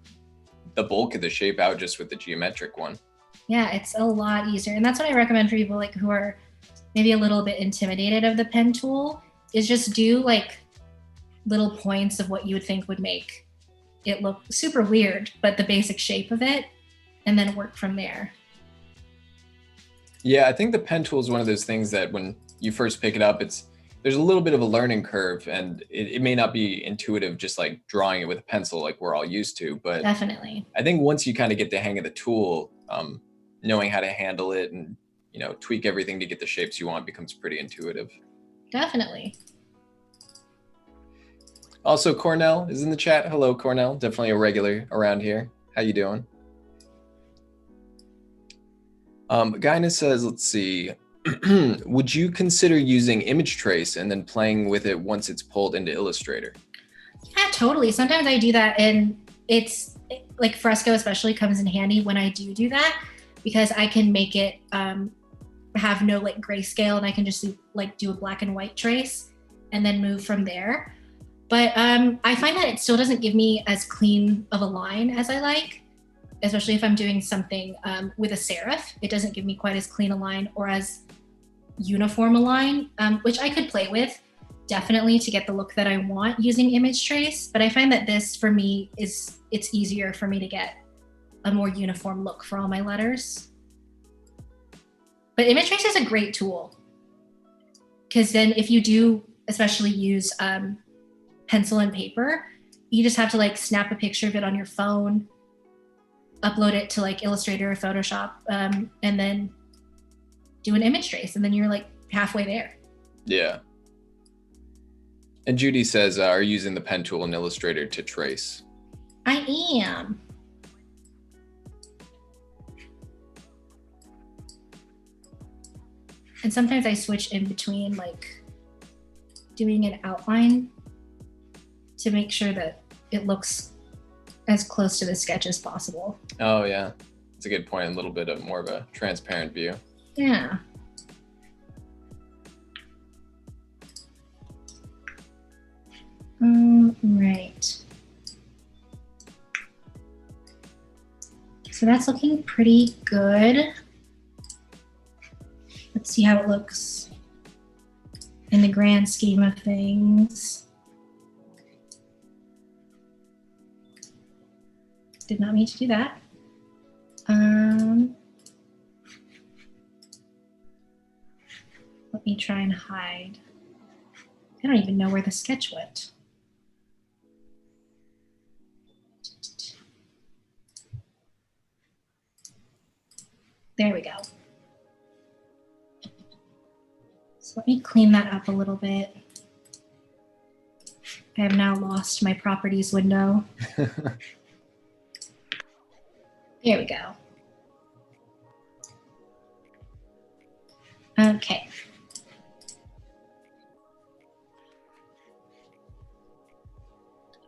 the bulk of the shape out just with the geometric one. Yeah, it's a lot easier. And that's what I recommend for people like who are maybe a little bit intimidated of the pen tool, is just do like little points of what you would think would make it look super weird, but the basic shape of it, and then work from there. Yeah, I think the pen tool is one of those things that when you first pick it up, there's a little bit of a learning curve, and it may not be intuitive just like drawing it with a pencil like we're all used to. But Definitely. I think once you kind of get the hang of the tool, knowing how to handle it and tweak everything to get the shapes you want becomes pretty intuitive. Definitely. Also, Cornell is in the chat. Hello, Cornell. Definitely a regular around here. How you doing? Guyness says, let's see. Would you consider using image trace and then playing with it once it's pulled into Illustrator? Yeah, totally. Sometimes I do that, and it's like Fresco especially comes in handy when I do that, because I can make it have no like grayscale, and I can just do a black and white trace and then move from there. But I find that it still doesn't give me as clean of a line as I like, especially if I'm doing something with a serif. It doesn't give me quite as clean a line or as uniform a line, which I could play with definitely to get the look that I want using image trace. But I find that this for me it's easier for me to get a more uniform look for all my letters. But image trace is a great tool, because then if you do especially use pencil and paper, you just have to like snap a picture of it on your phone, upload it to like Illustrator or Photoshop, and then do an image trace, and then you're like halfway there. Yeah. And Judy says, are you using the pen tool in Illustrator to trace? I am. And sometimes I switch in between like doing an outline to make sure that it looks as close to the sketch as possible. Oh yeah, that's a good point. A little bit of more of a transparent view. Yeah. Right. So that's looking pretty good. Let's see how it looks in the grand scheme of things. Did not mean to do that. Let me try and hide. I don't even know where the sketch went. There we go. So let me clean that up a little bit. I have now lost my properties window. There we go. Okay.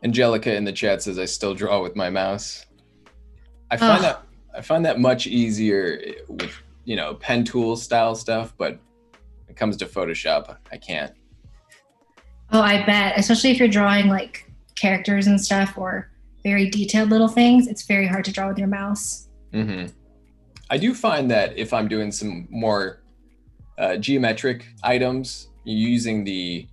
Angelica in the chat says I still draw with my mouse. I find that much easier with, you know, pen tool style stuff, but when it comes to Photoshop, I can't. Oh, I bet. Especially if you're drawing like characters and stuff or very detailed little things, it's very hard to draw with your mouse. Mm-hmm. I do find that if I'm doing some more geometric items, using the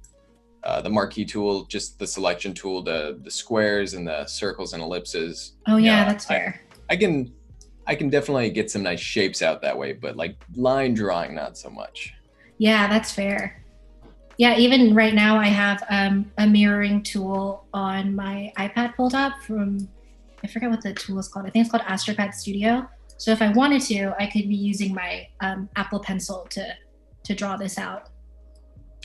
marquee tool, just the selection tool, the squares and the circles and ellipses. Oh yeah, that's fair. I can definitely get some nice shapes out that way, but like line drawing, not so much. Yeah, that's fair. Yeah, even right now I have a mirroring tool on my iPad pulled up from, I forget what the tool is called. I think it's called AstroPad Studio. So if I wanted to, I could be using my Apple Pencil to draw this out.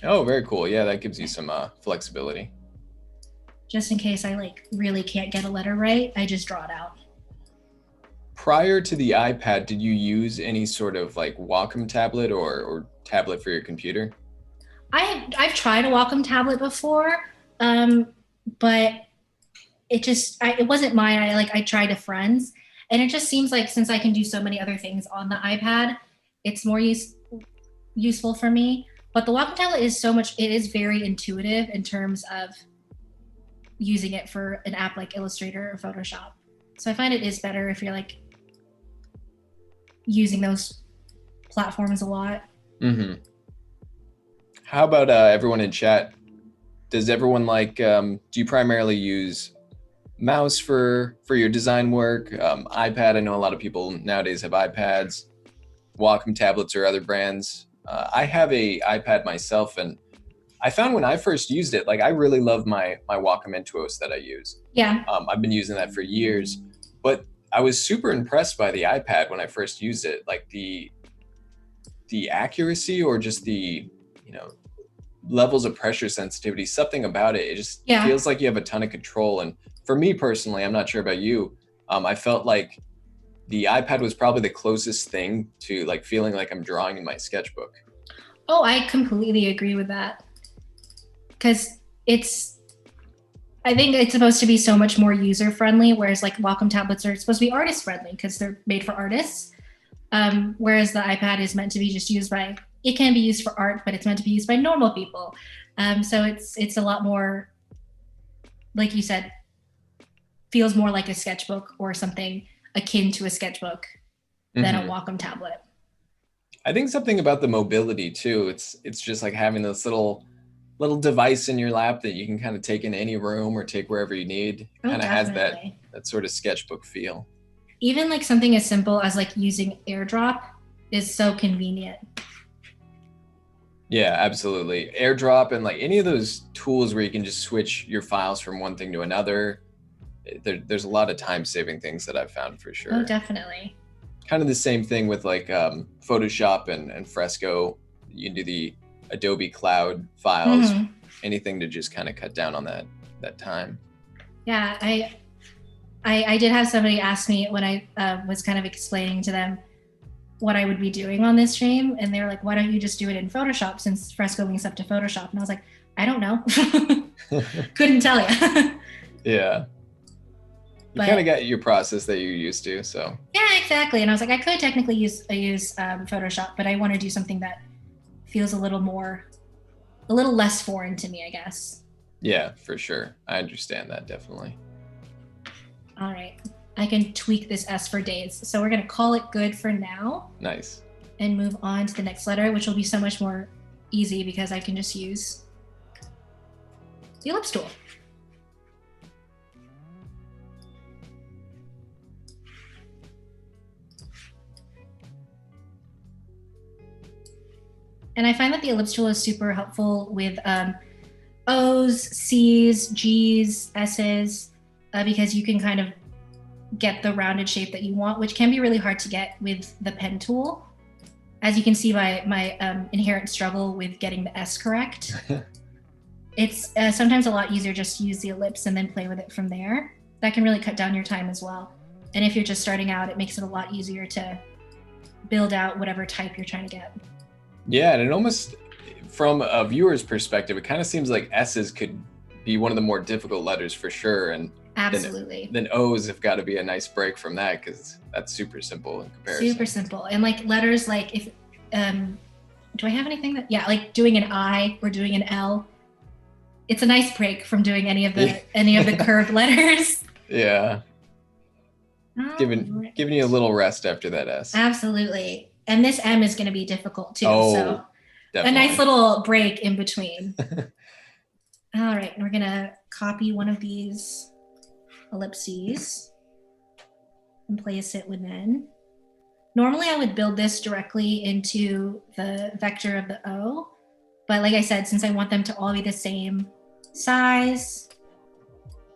Oh, very cool. Yeah, that gives you some flexibility. Just in case I like really can't get a letter right, I just draw it out. Prior to the iPad, did you use any sort of like Wacom tablet or tablet for your computer? I've tried a Wacom tablet before, but it wasn't mine. I tried a friend's, and it just seems like since I can do so many other things on the iPad, it's more useful for me. But the Wacom tablet is it is very intuitive in terms of using it for an app like Illustrator or Photoshop. So I find it is better if you're like using those platforms a lot. Mm-hmm. How about everyone in chat? Does everyone like, do you primarily use mouse for your design work? iPad, I know a lot of people nowadays have iPads, Wacom tablets or other brands. I have a iPad myself, and I found when I first used it, like I really love my Wacom Intuos that I use. Yeah. I've been using that for years, but I was super impressed by the iPad when I first used it. Like the accuracy or just the, you know, levels of pressure sensitivity, something about it, it just feels like you have a ton of control. And for me personally, I'm not sure about you, I felt like the iPad was probably the closest thing to like feeling like I'm drawing in my sketchbook. Oh, I completely agree with that. Because I think it's supposed to be so much more user friendly, whereas like Wacom tablets are supposed to be artist friendly because they're made for artists. Whereas the iPad is meant to be just used by, it can be used for art, but it's meant to be used by normal people. So it's a lot more, like you said, feels more like a sketchbook or something akin to a sketchbook than a Wacom tablet. I think something about the mobility too. It's just like having this little device in your lap that you can kind of take in any room or take wherever you need. Oh, Kind of has definitely. that sort of sketchbook feel. Even like something as simple as like using AirDrop is so convenient. Yeah, absolutely. AirDrop and like any of those tools where you can just switch your files from one thing to another. There's a lot of time saving things that I've found for Oh, sure. definitely. Kind of the same thing with like Photoshop and Fresco. You can do the Adobe Cloud files, anything to just kind of cut down on that time. Yeah, I did have somebody ask me when I was kind of explaining to them what I would be doing on this stream, and they were like, "Why don't you just do it in Photoshop since Fresco links up to Photoshop?" And I was like, "I don't know, couldn't tell you." Yeah, you kind of got your process that you're used to, so. Yeah, exactly. And I was like, I could technically use Photoshop, but I want to do something that feels a little less foreign to me, I guess. Yeah, for sure. I understand that definitely. All right. I can tweak this S for days. So we're going to call it good for now. Nice. And move on to the next letter, which will be so much more easy because I can just use the ellipse tool. And I find that the ellipse tool is super helpful with O's, C's, G's, S's, because you can kind of get the rounded shape that you want, which can be really hard to get with the pen tool. As you can see by my inherent struggle with getting the S correct. It's sometimes a lot easier just to use the ellipse and then play with it from there. That can really cut down your time as well. And if you're just starting out, it makes it a lot easier to build out whatever type you're trying to get. Yeah, and it almost, from a viewer's perspective, it kind of seems like S's could be one of the more difficult letters for sure. And absolutely. Then O's have got to be a nice break from that because that's super simple in comparison. Super simple. And like letters like if do I have anything that like doing an I or doing an L, it's a nice break from doing any of the curved letters. Yeah. Giving you a little rest after that S. Absolutely. And this M is going to be difficult too. Oh, so definitely. A nice little break in between. All right, we're going to copy one of these ellipses and place it within. Normally I would build this directly into the vector of the O, but like I said, since I want them to all be the same size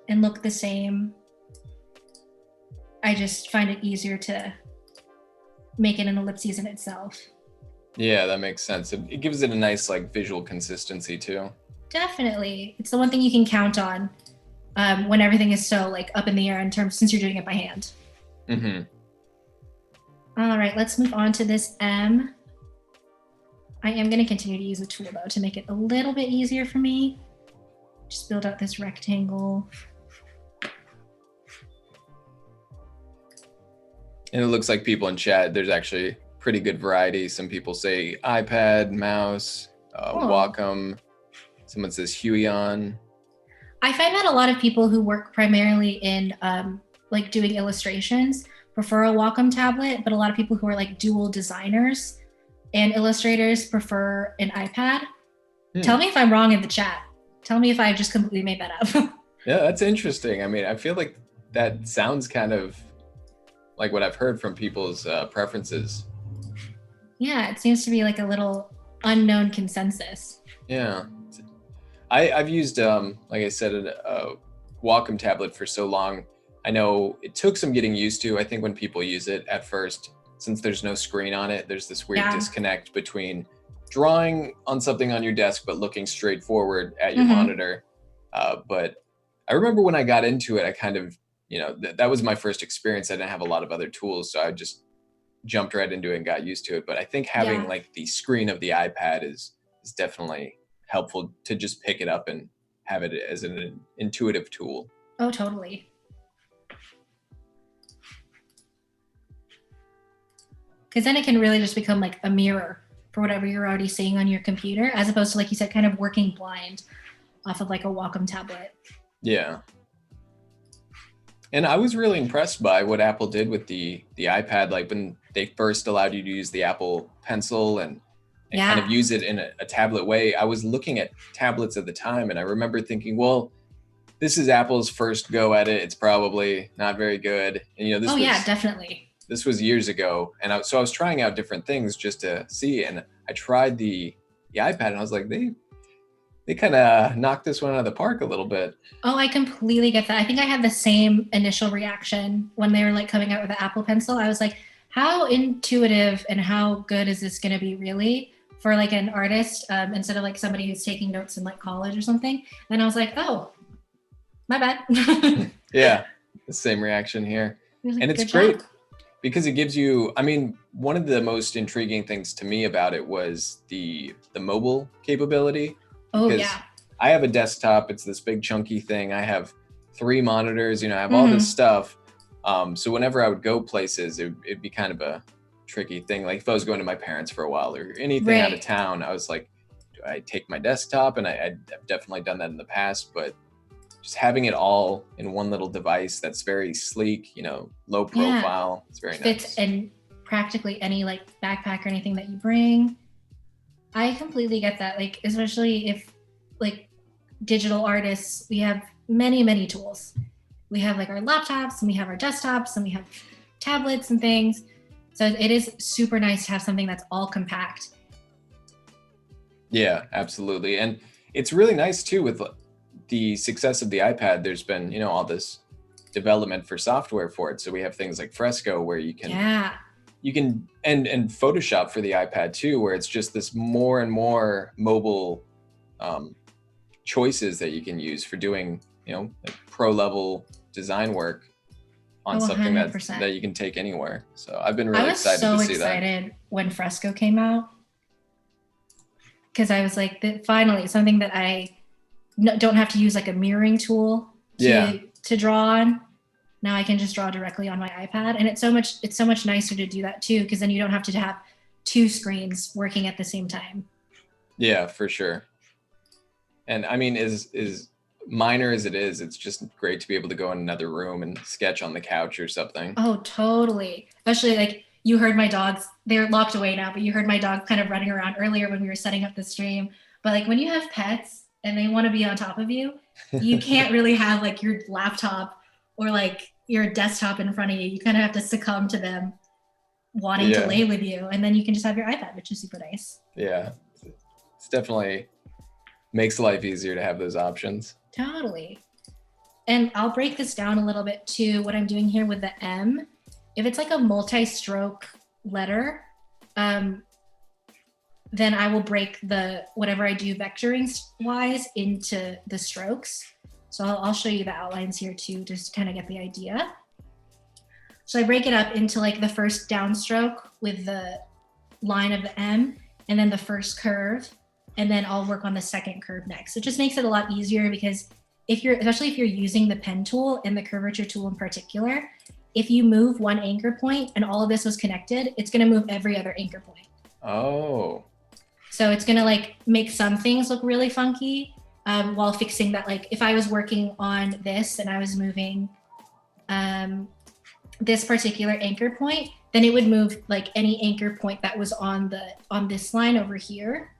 and look the same, I just find it easier to make it an ellipses in itself. Yeah, that makes sense. It gives it a nice like visual consistency too. Definitely. It's the one thing you can count on when everything is so like up in the air in terms, since you're doing it by hand. All right, let's move on to this M. I am going to continue to use the tool though to make it a little bit easier for me. Just build out this rectangle. And it looks like people in chat, there's actually pretty good variety. Some people say iPad, mouse, Wacom. Someone says Huion. I find that a lot of people who work primarily in like doing illustrations prefer a Wacom tablet, but a lot of people who are like dual designers and illustrators prefer an iPad. Tell me if I'm wrong in the chat. Tell me if I've just completely made that up. Yeah, that's interesting. I mean, I feel like that sounds kind of like what I've heard from people's preferences. Yeah, it seems to be like a little unknown consensus. Yeah. I've used, like I said, a Wacom tablet for so long. I know it took some getting used to. I think when people use it at first, since there's no screen on it, there's this weird disconnect between drawing on something on your desk but looking straight forward at your monitor. But I remember when I got into it, I kind of, that was my first experience. I didn't have a lot of other tools, so I just jumped right into it and got used to it. But I think having Yeah. like the screen of the iPad is definitely helpful to just pick it up and have it as an intuitive tool. Oh, totally. Because then it can really just become like a mirror for whatever you're already seeing on your computer, as opposed to, like you said, kind of working blind off of like a Wacom tablet. Yeah. And I was really impressed by what Apple did with the iPad, like when they first allowed you to use the Apple Pencil and kind of Yeah. use it in a tablet way. I was looking at tablets at the time, and I remember thinking, well, this is Apple's first go at it. It's probably not very good. And Oh yeah, definitely. this was years ago, and so I was trying out different things just to see. And I tried the iPad, and I was like, they kind of knocked this one out of the park a little bit. Oh, I completely get that. I think I had the same initial reaction when they were like coming out with the Apple Pencil. I was like, how intuitive and how good is this going to be really for like an artist instead of like somebody who's taking notes in like college or something? And I was like, oh, my bad. Yeah, the same reaction here. Like, and it's great because it gives you, I mean, one of the most intriguing things to me about it was the mobile capability. Oh yeah. I have a desktop. It's this big chunky thing. I have 3 monitors, I have all this stuff. So whenever I would go places, it'd be kind of a tricky thing. Like if I was going to my parents for a while or anything out of town, I was like, do I take my desktop? And I've definitely done that in the past, but just having it all in one little device that's very sleek, low profile. It's very fits nice. in practically any like backpack or anything that you bring. I completely get that. Like, especially if like digital artists, we have many, many tools. We have like our laptops and we have our desktops and we have tablets and things. So it is super nice to have something that's all compact. Yeah, absolutely. And it's really nice too with the success of the iPad. There's been, all this development for software for it. So we have things like Fresco where you can and Photoshop for the iPad too, where it's just this more and more mobile choices that you can use for doing, like pro level design work on something that you can take anywhere. So I've been really excited to see that. I was so excited when Fresco came out because I was like, finally something that I don't have to use like a mirroring tool to draw on. Now I can just draw directly on my iPad, and it's so much nicer to do that too, because then you don't have to have 2 screens working at the same time. Yeah, for sure. And I mean, as minor as it is, it's just great to be able to go in another room and sketch on the couch or something. Oh, totally. Especially like you heard my dogs, they're locked away now, but you heard my dog kind of running around earlier when we were setting up the stream. But like when you have pets and they want to be on top of you, you can't really have like your laptop or like your desktop in front of you. You kind of have to succumb to them wanting to lay with you, and then you can just have your iPad, which is super nice. Yeah, it's definitely makes life easier to have those options. Totally. And I'll break this down a little bit to what I'm doing here with the M. If it's like a multi-stroke letter, then I will break whatever I do vectoring wise into the strokes. So I'll show you the outlines here too, just to kind of get the idea. So I break it up into like the first downstroke with the line of the M, and then the first curve, and then I'll work on the second curve next. It just makes it a lot easier because especially if you're using the pen tool and the curvature tool in particular, if you move one anchor point and all of this was connected, it's going to move every other anchor point. Oh. So it's going to like make some things look really funky while fixing that. Like if I was working on this and I was moving this particular anchor point, then it would move like any anchor point that was on this line over here.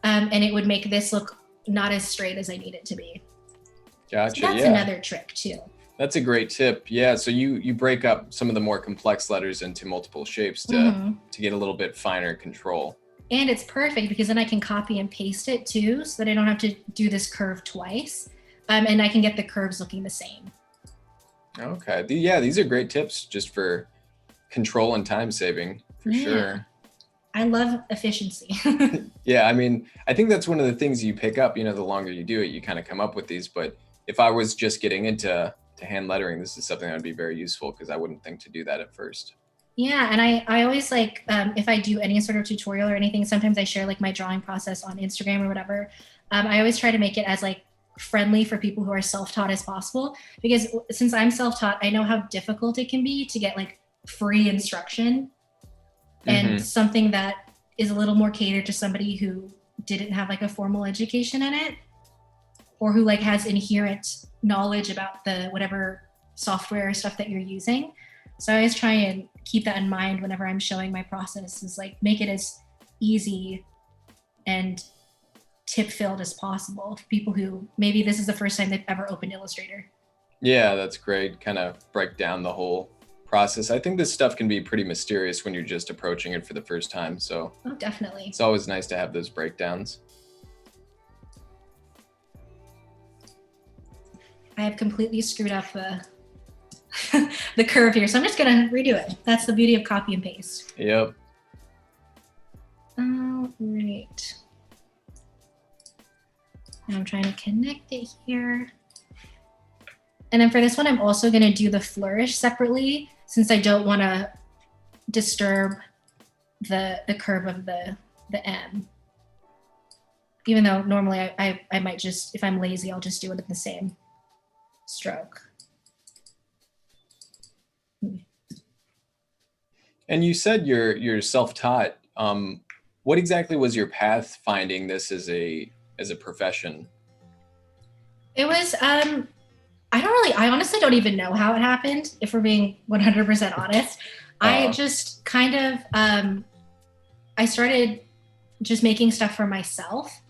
And it would make this look not as straight as I need it to be. Gotcha. So that's another trick too. That's a great tip. Yeah. So you break up some of the more complex letters into multiple shapes to get a little bit finer control. And it's perfect because then I can copy and paste it too, so that I don't have to do this curve twice. And I can get the curves looking the same. Okay. These are great tips just for control and time saving for sure. I love efficiency. Yeah. I mean, I think that's one of the things you pick up, the longer you do it, you kind of come up with these. But if I was just getting into hand lettering, this is something that would be very useful because I wouldn't think to do that at first. Yeah, and I always like, if I do any sort of tutorial or anything, sometimes I share like my drawing process on Instagram or whatever. I always try to make it as like friendly for people who are self-taught as possible, because since I'm self-taught, I know how difficult it can be to get like free instruction and Mm-hmm. something that is a little more catered to somebody who didn't have like a formal education in it, or who like has inherent knowledge about the whatever software or stuff that you're using. So I always try and keep that in mind whenever I'm showing my process, is like make it as easy and tip filled as possible for people who maybe this is the first time they've ever opened Illustrator. Yeah, that's great. Kind of break down the whole process. I think this stuff can be pretty mysterious when you're just approaching it for the first time. So Oh, definitely. it's always nice to have those breakdowns. I have completely screwed up the the curve here, so I'm just gonna redo it. That's the beauty of copy and paste. Yep. All right. Now I'm trying to connect it here. And then for this one, I'm also going to do the flourish separately, since I don't want to disturb the curve of the M. Even though normally I might just, if I'm lazy, I'll just do it in the same stroke. And you said you're self-taught. What exactly was your path finding this as a profession? It was I honestly don't even know how it happened, if we're being 100% honest. I Uh, just kind of I started just making stuff for myself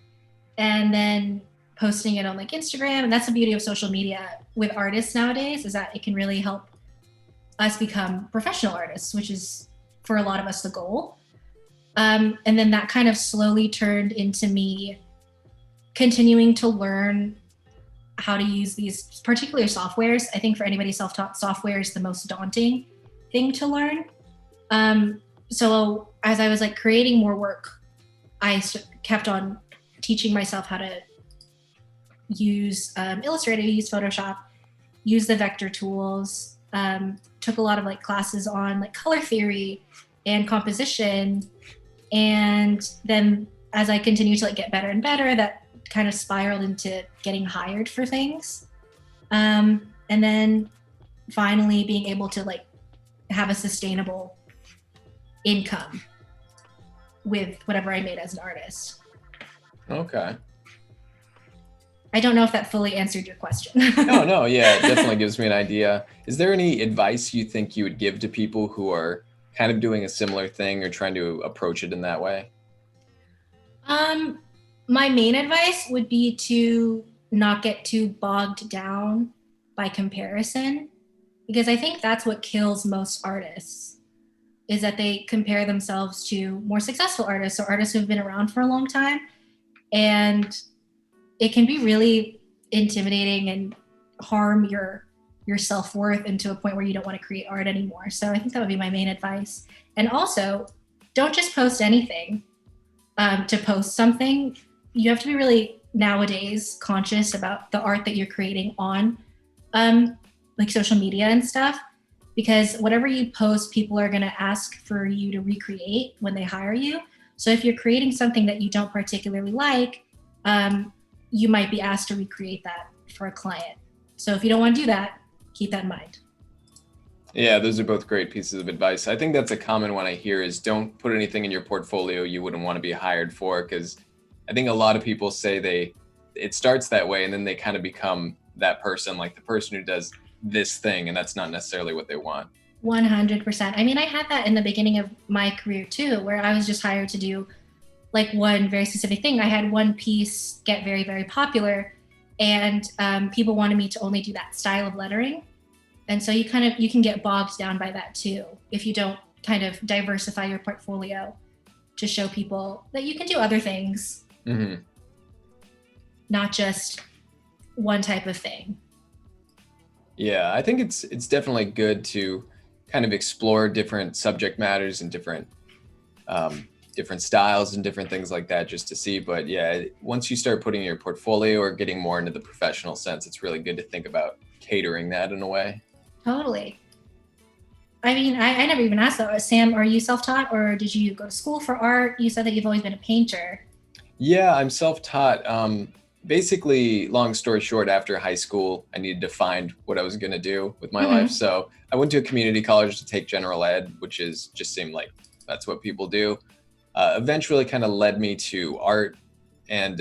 and then posting it on like Instagram. And that's the beauty of social media with artists nowadays, is that it can really help us become professional artists, which is for a lot of us the goal. And then that kind of slowly turned into me continuing to learn how to use these particular softwares. I think for anybody self-taught, software is the most daunting thing to learn. So as I was like creating more work, I kept on teaching myself how to use Illustrator, use Photoshop, use the vector tools. Took a lot of like classes on like color theory and composition, and then as I continued to like get better and better, that kind of spiraled into getting hired for things, and then finally being able to like have a sustainable income with whatever I made as an artist. okay. I don't know if that fully answered your question. No, yeah, it definitely gives me an idea. Is there any advice you think you would give to people who are kind of doing a similar thing or trying to approach it in that way? My main advice would be to not get too bogged down by comparison, because I think that's what kills most artists, is that they compare themselves to more successful artists or artists who've been around for a long time. And it can be really intimidating and harm your self-worth into a point where you don't want to create art anymore. So I think that would be my main advice. And also, don't just post anything to post something. You have to be really nowadays conscious about the art that you're creating on like social media and stuff, because whatever you post, people are going to ask for you to recreate when they hire you. So if you're creating something that you don't particularly like, you might be asked to recreate that for a client. So if you don't want to do that, keep that in mind. Yeah, those are both great pieces of advice. I think that's a common one I hear is don't put anything in your portfolio you wouldn't want to be hired for, because I think a lot of people say it starts that way and then they kind of become that person, like the person who does this thing, and that's not necessarily what they want. 100%. I mean, I had that in the beginning of my career too, where I was just hired to do like one very specific thing. I had one piece get very, very popular, and people wanted me to only do that style of lettering. And so you can get bogged down by that too, if you don't kind of diversify your portfolio to show people that you can do other things, Mm-hmm. not just one type of thing. Yeah, I think it's definitely good to kind of explore different subject matters and different styles and different things like that, just to see. But yeah, once you start putting your portfolio or getting more into the professional sense, it's really good to think about catering that in a way. Totally. I mean, I never even asked that. Sam, are you self-taught or did you go to school for art? You said that you've always been a painter. Yeah, I'm self-taught. Basically, long story short, after high school, I needed to find what I was going to do with my life. Mm-hmm. So I went to a community college to take general ed, which is just seemed like that's what people do. Eventually, kind of led me to art, and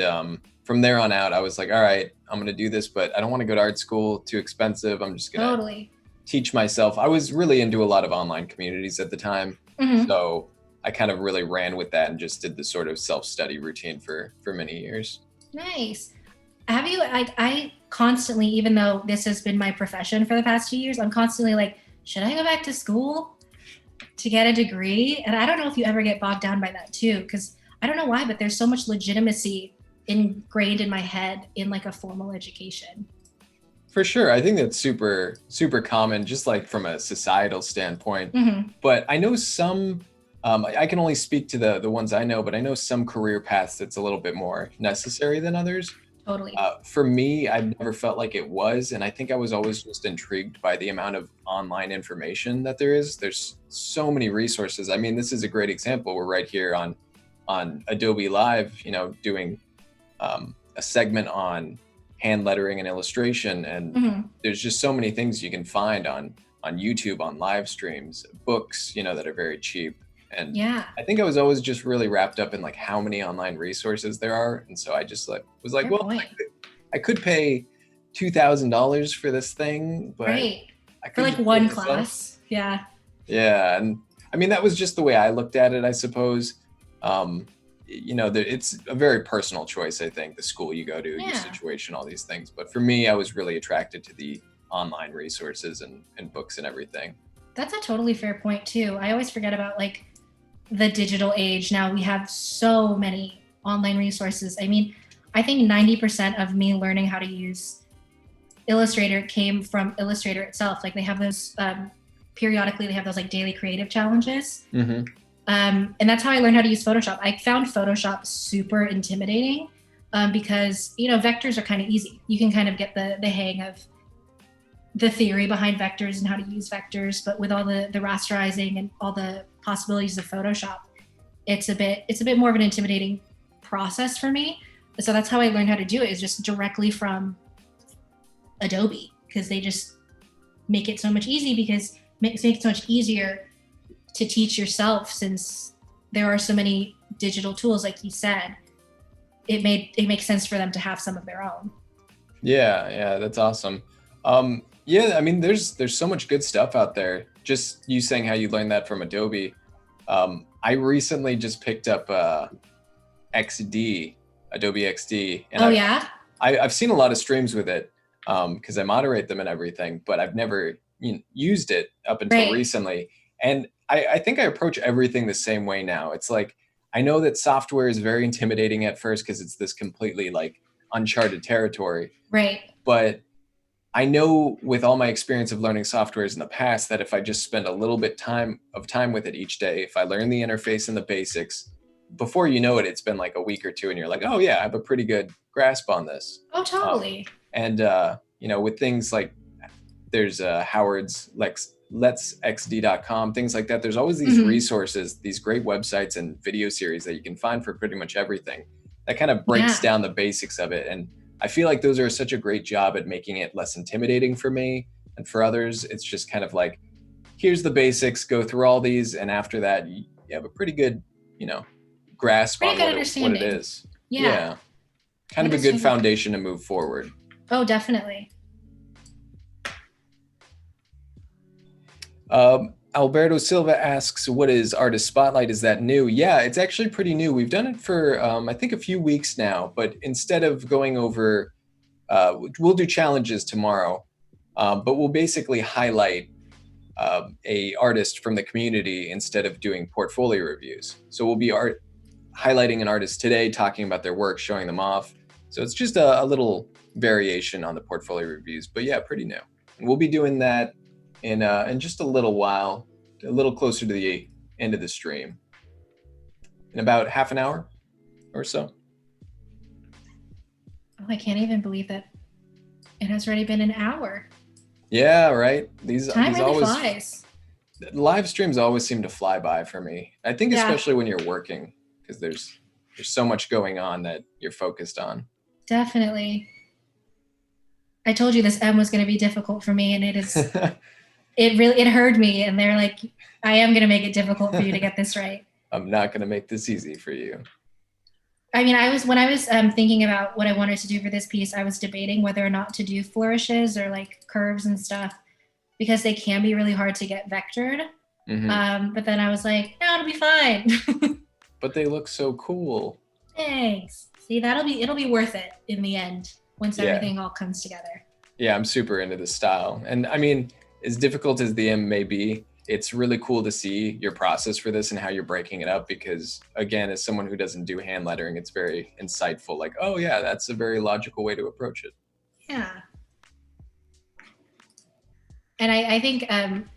from there on out, I was like, all right, I'm going to do this, but I don't want to go to art school; too expensive. I'm just going to Totally. teach myself. I was really into a lot of online communities at the time, Mm-hmm. so I kind of really ran with that and just did the sort of self-study routine for many years. Nice. Have you, I constantly, even though this has been my profession for the past few years, I'm constantly like, should I go back to school to get a degree? And I don't know if you ever get bogged down by that too, because I don't know why, but there's so much legitimacy ingrained in my head in like a formal education. For sure, I think that's super common, just like from a societal standpoint. Mm-hmm. But I know some. I can only speak to the ones I know, but I know some career paths that's a little bit more necessary than others. Totally. For me, I've never felt like it was, and I think I was always just intrigued by the amount of online information that there is. There's so many resources. I mean, this is a great example. We're right here on Adobe Live, doing a segment on hand lettering and illustration, and Mm-hmm. there's just so many things you can find on YouTube, on live streams, books, that are very cheap. And Yeah. I think I was always just really wrapped up in like how many online resources there are, and so I just was like, Fair well, point. I could pay $2,000 for this thing, but Right. I For could like just do it one myself. class. Yeah. Yeah, and I mean that was just the way I looked at it, I suppose. It's a very personal choice, I think, the school you go to, your Yeah. situation, all these things. But for me, I was really attracted to the online resources and books and everything. That's a totally fair point too. I always forget about like the digital age. Now we have so many online resources. I mean, I think 90% of me learning how to use Illustrator came from Illustrator itself. Like they have those periodically, they have those like daily creative challenges. Mm-hmm. And that's how I learned how to use Photoshop. I found Photoshop super intimidating because, vectors are kind of easy. You can kind of get the hang of the theory behind vectors and how to use vectors, but with all the rasterizing and all the possibilities of Photoshop, it's a bit more of an intimidating process for me. So that's how I learned how to do it, is just directly from Adobe, because they just make it so much easy, because makes it so much easier to teach yourself, since there are so many digital tools, like you said. It makes sense for them to have some of their own. Yeah, that's awesome. Yeah, I mean, there's so much good stuff out there. Just you saying how you learned that from Adobe. I recently just picked up XD, Adobe XD, and Yeah. I've seen a lot of streams with it because I moderate them and everything, but I've never used it up until recently. And I think I approach everything the same way now. It's like, I know that software is very intimidating at first because it's this completely like uncharted territory. Right. But I know with all my experience of learning softwares in the past that if I just spend a little bit of time with it each day, if I learn the interface and the basics, before you know it, it's been like a week or two and you're like, oh yeah, I have a pretty good grasp on this. Oh, totally. With things like there's Howard's letsxd.com, things like that. There's always these resources, these great websites and video series that you can find for pretty much everything that kind of breaks down the basics of it. And I feel like those are such a great job at making it less intimidating for me. And for others, it's just kind of like, here's the basics, go through all these. And after that, you have a pretty good, grasp on what it is. Yeah. Kind of a good foundation to move forward. Oh, definitely. Alberto Silva asks, what is Artist Spotlight? Is that new? Yeah, it's actually pretty new. We've done it for, I think, a few weeks now, but instead of going over, we'll do challenges tomorrow, but we'll basically highlight a artist from the community instead of doing portfolio reviews. So we'll be highlighting an artist today, talking about their work, showing them off. So it's just a little variation on the portfolio reviews, but yeah, pretty new. And we'll be doing that in just a little while, a little closer to the end of the stream, in about half an hour or so. Oh, I can't even believe that it has already been an hour. Yeah, right. Time really flies. live streams always seem to fly by for me. I think Yeah, especially when you're working, because there's so much going on that you're focused on. definitely. I told you this M was going to be difficult for me, and it is. It hurt me, and they're like, I am going to make it difficult for you to get this right. I'm not going to make this easy for you. I mean, when I was thinking about what I wanted to do for this piece, I was debating whether or not to do flourishes or like curves and stuff, because they can be really hard to get vectored. But then I was like, no, it'll be fine. But they look so cool. Thanks. See, it'll be worth it in the end once everything all comes together. Yeah, I'm super into the style. And I mean, as difficult as the M may be, it's really cool to see your process for this and how you're breaking it up, because again, as someone who doesn't do hand lettering, it's very insightful. Like, oh yeah, that's a very logical way to approach it. Yeah. And I think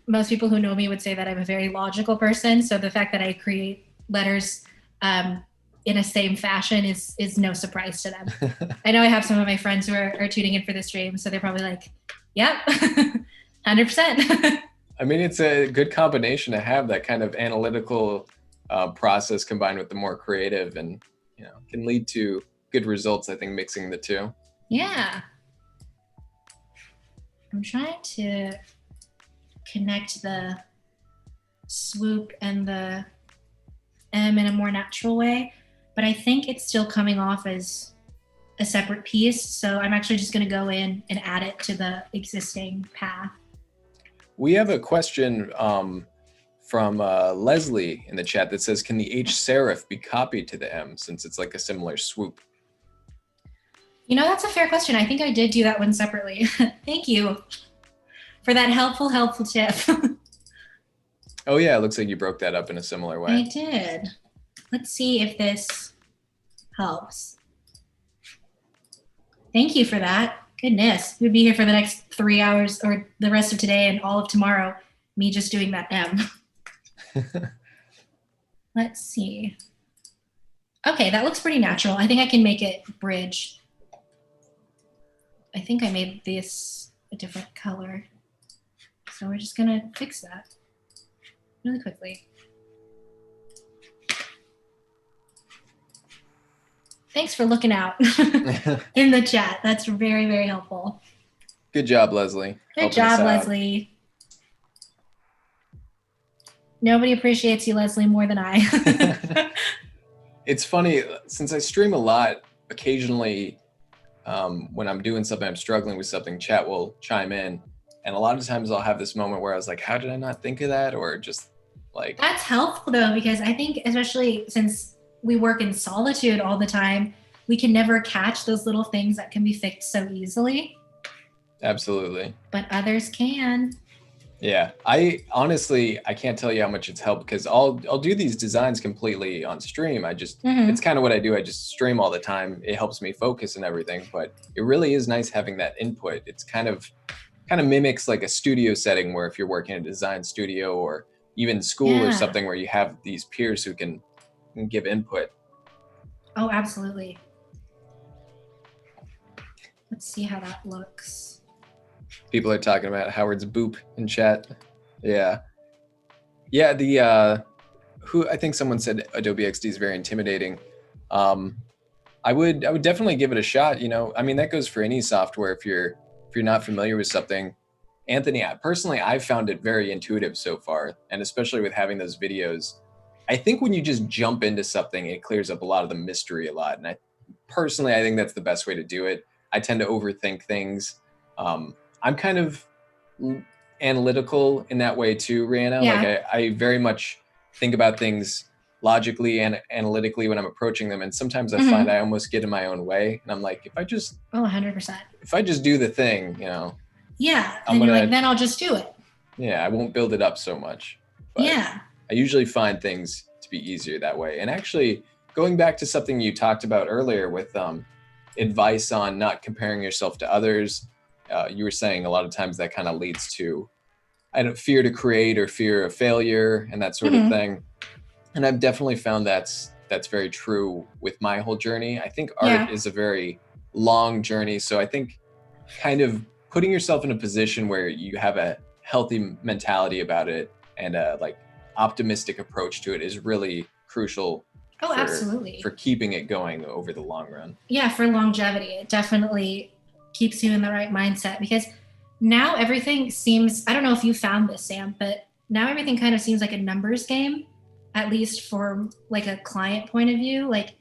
most people who know me would say that I'm a very logical person. So the fact that I create letters in a same fashion is no surprise to them. I know I have some of my friends who are tuning in for this stream, so they're probably like, yep, 100%. I mean, it's a good combination to have that kind of analytical process combined with the more creative, and can lead to good results, I think, mixing the two. Yeah. I'm trying to connect the swoop and the M in a more natural way, but I think it's still coming off as a separate piece. So I'm actually just going to go in and add it to the existing path. We have a question from Leslie in the chat that says, can the H serif be copied to the M since it's like a similar swoop? That's a fair question. I think I did do that one separately. Thank you for that helpful tip. Oh yeah, it looks like you broke that up in a similar way. I did. Let's see if this helps. Thank you for that. Goodness, we'd be here for the next 3 hours or the rest of today and all of tomorrow, me just doing that M. Let's see. Okay, that looks pretty natural. I think I can make it bridge. I think I made this a different color. So we're just gonna fix that really quickly. Thanks for looking out in the chat. That's very, very helpful. Good job, Leslie. Good job, Leslie. Nobody appreciates you, Leslie, more than I. It's funny, since I stream a lot, occasionally when I'm doing something, I'm struggling with something, chat will chime in. And a lot of times I'll have this moment where I was like, how did I not think of that? Or just like... That's helpful though, because I think especially since we work in solitude all the time, we can never catch those little things that can be fixed so easily. Absolutely. But others can. Yeah, I honestly can't tell you how much it's helped, because I'll do these designs completely on stream. I just, it's kind of what I do. I just stream all the time. It helps me focus and everything, but it really is nice having that input. It's kind of mimics like a studio setting where if you're working in a design studio or even school or something where you have these peers who can give input. Oh, absolutely. Let's see how that looks. People are talking about Howard's boop in chat. Yeah. Yeah, the I think someone said Adobe XD is very intimidating. I would definitely give it a shot, I mean, that goes for any software if you're not familiar with something. Anthony, personally, I've found it very intuitive so far, and especially with having those videos. I think when you just jump into something, it clears up a lot of the mystery a lot. And I think that's the best way to do it. I tend to overthink things. I'm kind of analytical in that way too, Rhianna. Yeah. Like I very much think about things logically and analytically when I'm approaching them. And sometimes I find I almost get in my own way. And I'm like, if I just... 100%. If I just do the thing, Yeah, and you're like, then I'll just do it. Yeah, I won't build it up so much. But yeah. I usually find things to be easier that way. And actually, going back to something you talked about earlier with advice on not comparing yourself to others, you were saying a lot of times that kind of leads to fear to create or fear of failure and that sort of thing. And I've definitely found that's very true with my whole journey. I think art is a very long journey. So I think kind of putting yourself in a position where you have a healthy mentality about it and like optimistic approach to it is really crucial Oh, absolutely. for keeping it going over the long run. Yeah, for longevity, it definitely keeps you in the right mindset, because now everything seems, I don't know if you found this, Sam, but now everything kind of seems like a numbers game, at least for like a client point of view. Like,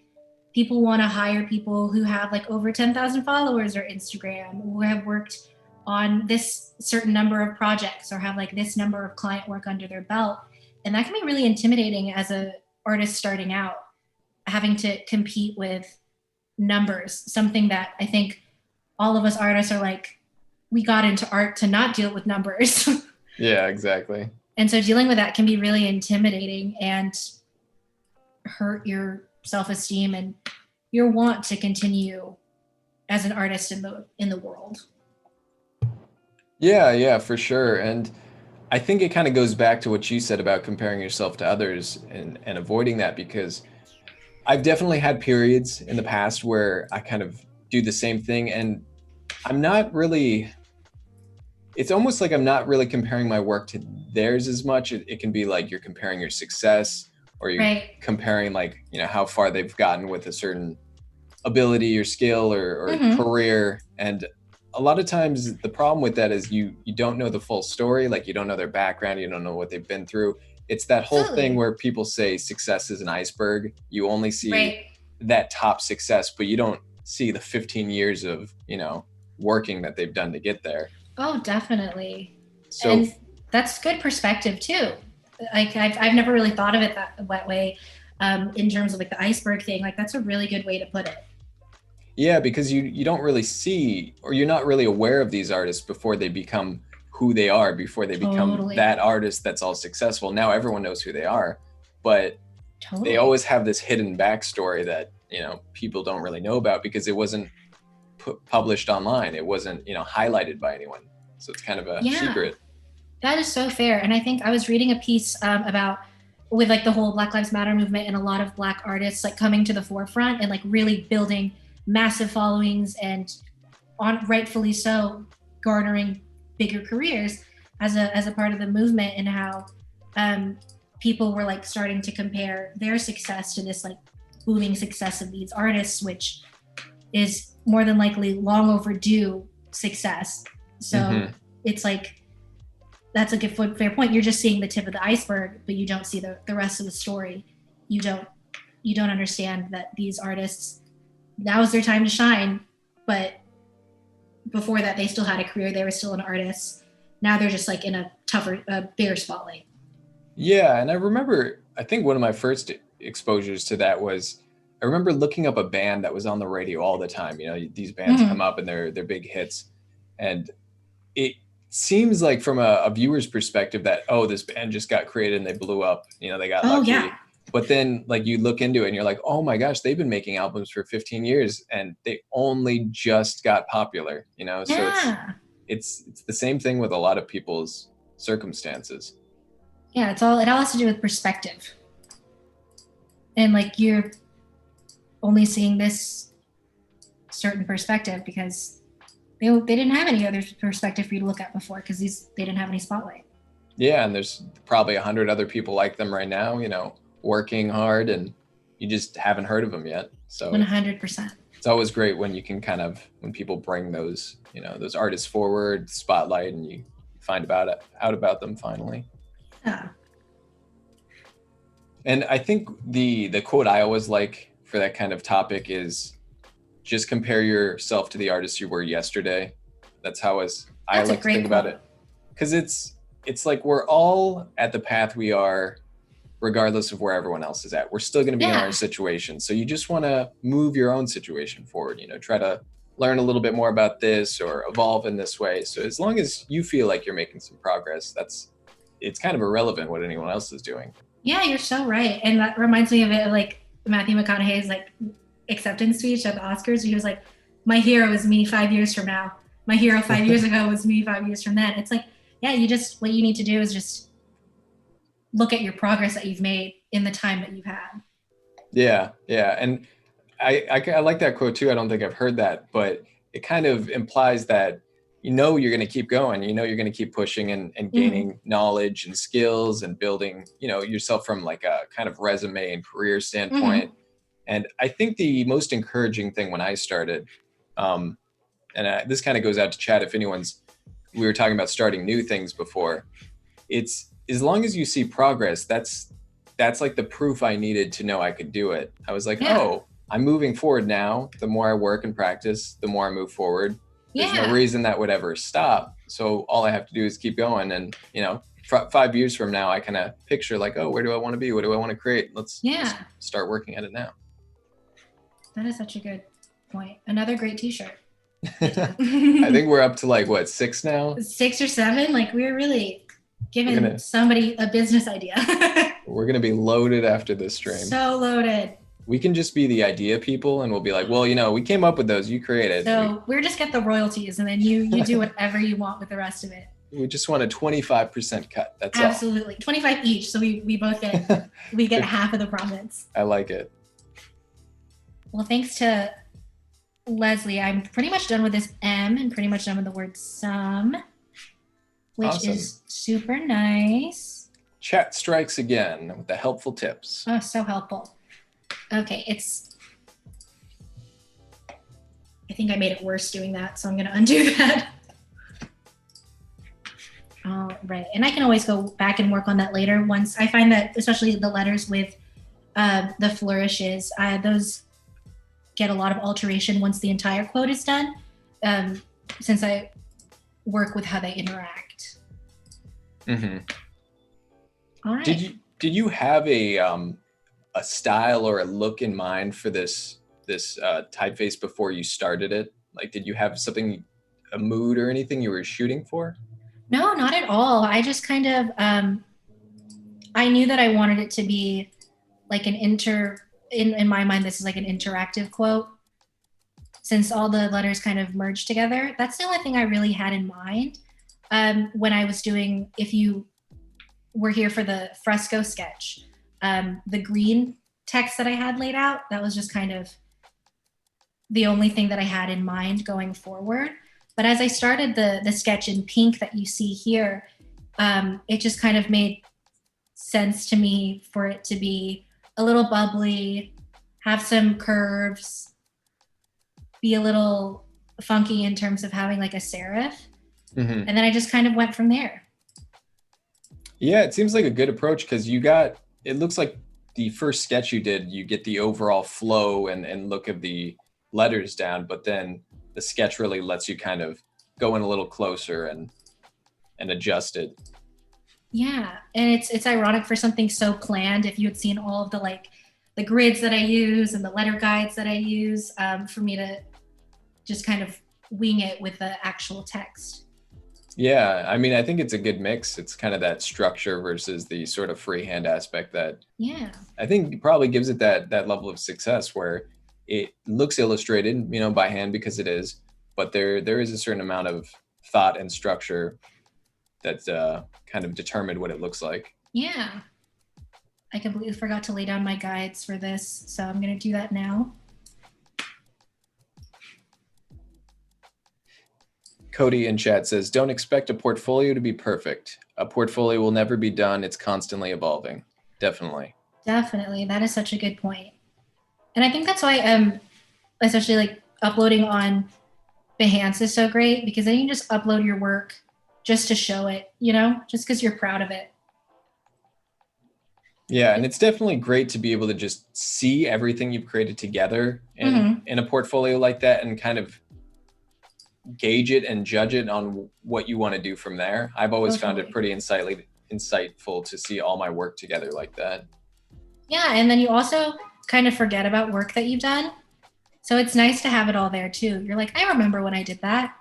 people want to hire people who have like over 10,000 followers or Instagram, who have worked on this certain number of projects or have like this number of client work under their belt. And that can be really intimidating as an artist starting out, having to compete with numbers, something that I think all of us artists are like, we got into art to not deal with numbers. Yeah, exactly. And so dealing with that can be really intimidating and hurt your self-esteem and your want to continue as an artist in the world. Yeah, for sure. And I think it kind of goes back to what you said about comparing yourself to others and avoiding that, because I've definitely had periods in the past where I kind of do the same thing, and I'm not really, it's almost like I'm not really comparing my work to theirs as much. It can be like you're comparing your success, or you're Right. comparing like, how far they've gotten with a certain ability or skill or career. And a lot of times the problem with that is you don't know the full story. Like, you don't know their background, you don't know what they've been through. It's that whole thing where people say success is an iceberg. You only see that top success, but you don't see the 15 years of, working that they've done to get there. Oh, definitely. So, and that's good perspective too. Like, I've never really thought of it that way, in terms of like the iceberg thing. Like, that's a really good way to put it. Yeah, because you don't really see, or you're not really aware of these artists before they become who they are, before they become that artist that's all successful. Now everyone knows who they are, but they always have this hidden backstory that, people don't really know about because it wasn't published online. It wasn't, highlighted by anyone. So it's kind of a secret. That is so fair. And I think I was reading a piece about, with like the whole Black Lives Matter movement, and a lot of Black artists like coming to the forefront and like really building massive followings, and rightfully so, garnering bigger careers as a part of the movement, and how people were like starting to compare their success to this like booming success of these artists, which is more than likely long overdue success. So it's like, that's a good fair point. You're just seeing the tip of the iceberg, but you don't see the rest of the story. You don't understand that these artists, now is their time to shine, but before that they still had a career. They were still an artist. Now they're just like in a bigger spotlight. Yeah, and I think one of my first exposures to that was, I remember looking up a band that was on the radio all the time. These bands come up and they're big hits, and it seems like from a viewer's perspective that, oh, this band just got created and they blew up. They got lucky. Yeah. But then like you look into it and you're like, oh my gosh, they've been making albums for 15 years and they only just got popular, So it's the same thing with a lot of people's circumstances. Yeah, it all has to do with perspective. And like, you're only seeing this certain perspective because they didn't have any other perspective for you to look at before, because they didn't have any spotlight. Yeah, and there's probably 100 other people like them right now, working hard, and you just haven't heard of them yet. So 100%. It's always great when you can when people bring those, those artists forward, spotlight, and you find out about them finally. Yeah. And I think the quote I always like for that kind of topic is, just compare yourself to the artist you were yesterday. That's how I like to think about it. Because it's like we're all at the path we are, regardless of where everyone else is at. We're still going to be in our situation. So you just want to move your own situation forward, try to learn a little bit more about this or evolve in this way. So as long as you feel like you're making some progress, it's kind of irrelevant what anyone else is doing. Yeah, you're so right. And that reminds me of it, like Matthew McConaughey's like acceptance speech at the Oscars. He was like, my hero is me 5 years from now. My hero 5 years ago was me 5 years from then. It's like, yeah, what you need to do is just look at your progress that you've made in the time that you've had. Yeah. And I like that quote too. I don't think I've heard that, but it kind of implies that, you know you're going to keep going, you know you're going to keep pushing and gaining knowledge and skills and building, you know, yourself from like a kind of resume and career standpoint. And I think the most encouraging thing when I started, this kind of goes out to chat if anyone's, we were talking about starting new things before, it's as long as you see progress, that's like the proof I needed to know I could do it. I was like, oh, I'm moving forward now. The more I work and practice, the more I move forward. There's no reason that would ever stop. So all I have to do is keep going. And, you know, 5 years from now, I kind of picture like, oh, where do I want to be? What do I want to create? Let's start working at it now. That is such a good point. Another great t-shirt. I think we're up to like, what, 6 now? 6 or 7. Like we're really giving somebody a business idea. We're going to be loaded after this stream. So loaded. We can just be the idea people and we'll be like, well, you know, we came up with those, you created. So we're just get the royalties and then you do whatever you want with the rest of it. We just want a 25% cut. That's absolutely. 25 each. So we both get, we get half of the profits. I like it. Well, thanks to Leslie, I'm pretty much done with this M and pretty much done with the word some, which is super nice. Chat strikes again with the helpful tips. Oh, so helpful. Okay, I think I made it worse doing that, so I'm going to undo that. All right, and I can always go back and work on that later once I find that, especially the letters with the flourishes, those get a lot of alteration once the entire quote is done, since I work with how they interact. Mm-hmm. All right. Did you have a style or a look in mind for this typeface before you started it? Like, did you have something, a mood or anything you were shooting for? No, not at all. I just kind of, I knew that I wanted it to be like an in my mind, this is like an interactive quote. Since all the letters kind of merged together, that's the only thing I really had in mind. When I was doing, if you were here for the fresco sketch, the green text that I had laid out, that was just kind of the only thing that I had in mind going forward. But as I started the sketch in pink that you see here, it just kind of made sense to me for it to be a little bubbly, have some curves, be a little funky in terms of having like a serif. Mm-hmm. And then I just kind of went from there. Yeah, it seems like a good approach because it looks like the first sketch you did, you get the overall flow and look of the letters down, but then the sketch really lets you kind of go in a little closer and adjust it. Yeah, and it's ironic for something so planned. If you had seen all of the grids that I use and the letter guides that I use, for me to just kind of wing it with the actual text. Yeah, I mean, I think it's a good mix. It's kind of that structure versus the sort of freehand aspect that I think probably gives it that level of success where it looks illustrated, you know, by hand because it is, but there is a certain amount of thought and structure that kind of determined what it looks like. Yeah. I completely forgot to lay down my guides for this, so I'm going to do that now. Cody in chat says, don't expect a portfolio to be perfect. A portfolio will never be done. It's constantly evolving. Definitely. Definitely. That is such a good point. And I think that's why especially like uploading on Behance is so great, because then you just upload your work just to show it, you know, just because you're proud of it. Yeah, and it's definitely great to be able to just see everything you've created together in a portfolio like that and kind of gauge it and judge it on what you want to do from there. I've always found it pretty insightful to see all my work together like that. Yeah, and then you also kind of forget about work that you've done. So it's nice to have it all there too. You're like, I remember when I did that.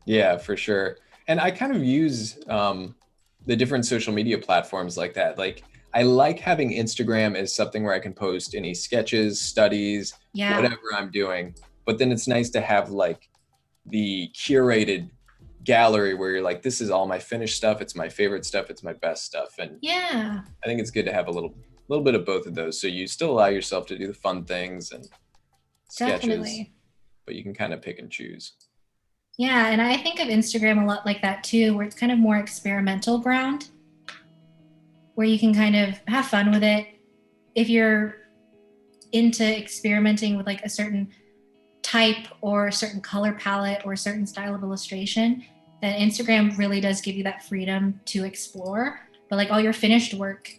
Yeah, for sure. And I kind of use the different social media platforms like that. Like, I like having Instagram as something where I can post any sketches, studies, whatever I'm doing. But then it's nice to have like the curated gallery where you're like, this is all my finished stuff. It's my favorite stuff. It's my best stuff. And yeah, I think it's good to have a little bit of both of those. So you still allow yourself to do the fun things and sketches, but you can kind of pick and choose. Yeah, and I think of Instagram a lot like that too, where it's kind of more experimental ground, where you can kind of have fun with it. If you're into experimenting with like a certain type or a certain color palette or a certain style of illustration, then Instagram really does give you that freedom to explore. But like all your finished work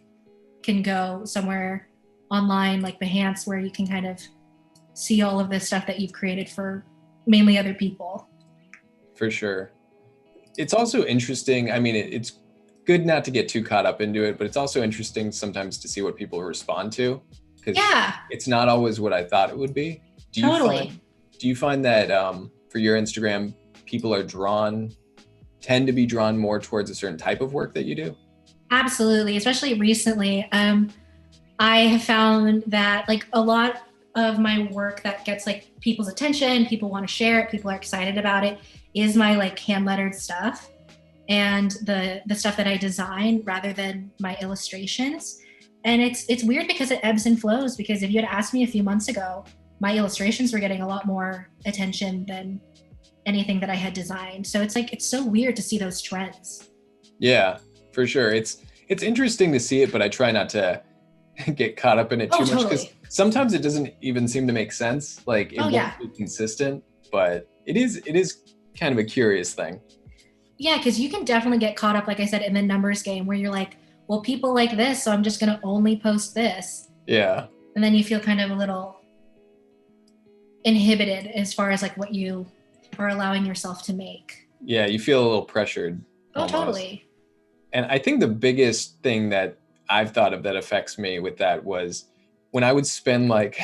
can go somewhere online like Behance, where you can kind of see all of this stuff that you've created for mainly other people. For sure. It's also interesting. I mean, it's good not to get too caught up into it, but it's also interesting sometimes to see what people respond to, because Yeah, it's not always what I thought it would be. Do you totally. find do you find that for your Instagram, people tend to be drawn more towards a certain type of work that you do? Absolutely, especially recently. I have found that like a lot of my work that gets like people's attention, people want to share it, people are excited about it, is my like hand lettered stuff and the stuff that I design rather than my illustrations. And it's weird because it ebbs and flows. Because if you had asked me a few months ago, my illustrations were getting a lot more attention than anything that I had designed. So it's like it's so weird to see those trends. Yeah, for sure. It's interesting to see it, but I try not to get caught up in it Oh, too much because totally. sometimes it doesn't even seem to make sense. Like it Oh, yeah. won't be consistent, but it is kind of a curious thing. Yeah, because you can definitely get caught up, like I said, in the numbers game where you're like, well, people like this, so I'm just going to only post this. Yeah. And then you feel kind of a little inhibited as far as like what you are allowing yourself to make. Yeah, you feel a little pressured Oh, almost. totally. And I think the biggest thing that I've thought of that affects me with that was when I would spend like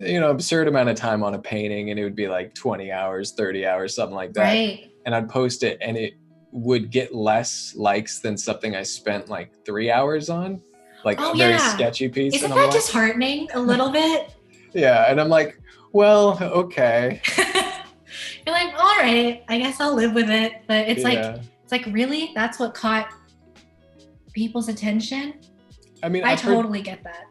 absurd amount of time on a painting and it would be like 20 hours, 30 hours, something like that. Right. And I'd post it and it would get less likes than something I spent like 3 hours on, like Oh, a very yeah. sketchy piece. Isn't And I'm that like, disheartening a little bit? yeah. And I'm like, well, okay. You're like, all right, I guess I'll live with it. But Yeah. it's like, really? That's what caught people's attention? I mean, I totally get that.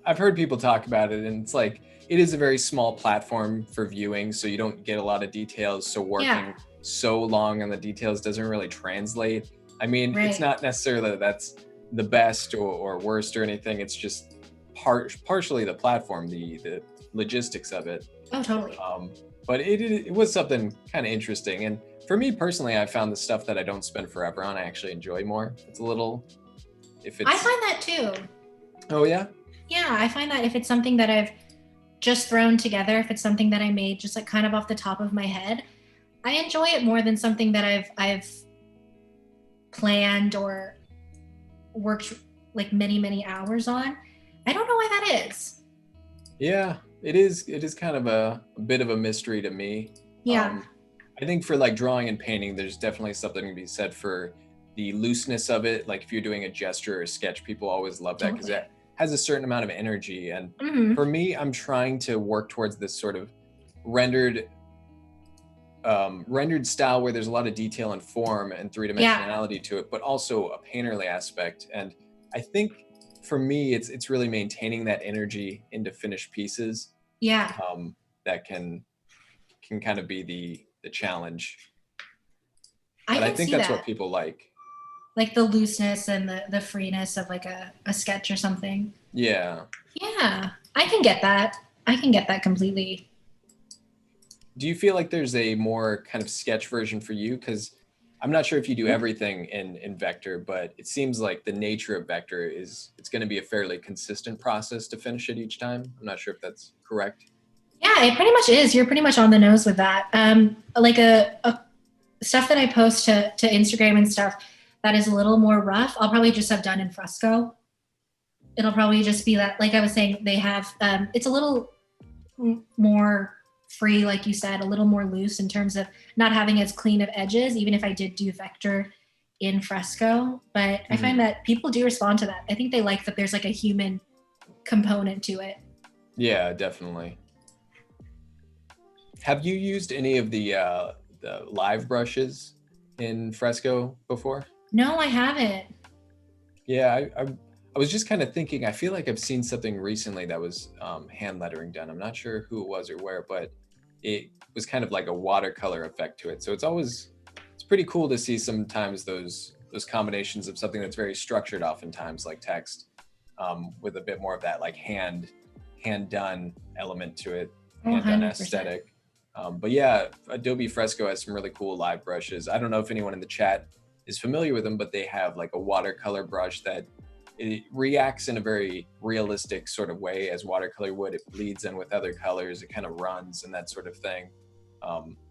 I've heard people talk about it, and it's like it is a very small platform for viewing, so you don't get a lot of details. So Yeah. working so long on the details doesn't really translate. I mean, it's Right. not necessarily that that's the best or worst or anything. It's just partially the platform, the logistics of it. Oh, totally. Um, but it was something kind of interesting, and for me personally, I found the stuff that I don't spend forever on, I actually enjoy more. It's a little, if I it's, find that too. oh yeah, Yeah, I find that if it's something that I've just thrown together, if it's something that I made just like kind of off the top of my head, I enjoy it more than something that I've planned or worked like many hours on. I don't know why that is. yeah, it is kind of a bit of a mystery to me. Yeah. Um, I think for like drawing and painting, there's definitely something to be said for the looseness of it. Like if you're doing a gesture or a sketch, people always love that because Totally. that has a certain amount of energy. And Mm-hmm. for me, I'm trying to work towards this sort of rendered rendered style where there's a lot of detail and form and Yeah. three-dimensionality to it, but also a painterly aspect. And I think for me, it's really maintaining that energy into finished pieces Yeah. that can kind of be the challenge. I But I can think see that's what that. people like. Like the looseness and the freeness of like a sketch or something. Yeah. Yeah. I can get that. I can get that completely. Do you feel like there's a more kind of sketch version for you? Because I'm not sure if you do everything in vector, but it seems like the nature of vector is it's going to be a fairly consistent process to finish it each time. I'm not sure if that's correct. Yeah, it pretty much is. You're pretty much on the nose with that. Like a stuff that I post to Instagram and stuff that is a little more rough, I'll probably just have done in Fresco. It'll probably just be that, like I was saying, they have, it's a little more free, like you said, a little more loose in terms of not having as clean of edges, even if I did do vector in Fresco. But I find Mhm. that people do respond to that. I think they like that there's like a human component to it. Yeah, definitely. Have you used any of the live brushes in Fresco before? No, I haven't. Yeah, I was just kind of thinking. I feel like I've seen something recently that was hand lettering done. I'm not sure who it was or where, but it was kind of like a watercolor effect to it. So it's pretty cool to see sometimes those combinations of something that's very structured, oftentimes like text, with a bit more of that like hand done element to it, Oh, hand done 100%. aesthetic. But yeah, Adobe Fresco has some really cool live brushes. I don't know if anyone in the chat is familiar with them, but they have like a watercolor brush that it reacts in a very realistic sort of way as watercolor would. It bleeds in with other colors, it kind of runs and that sort of thing.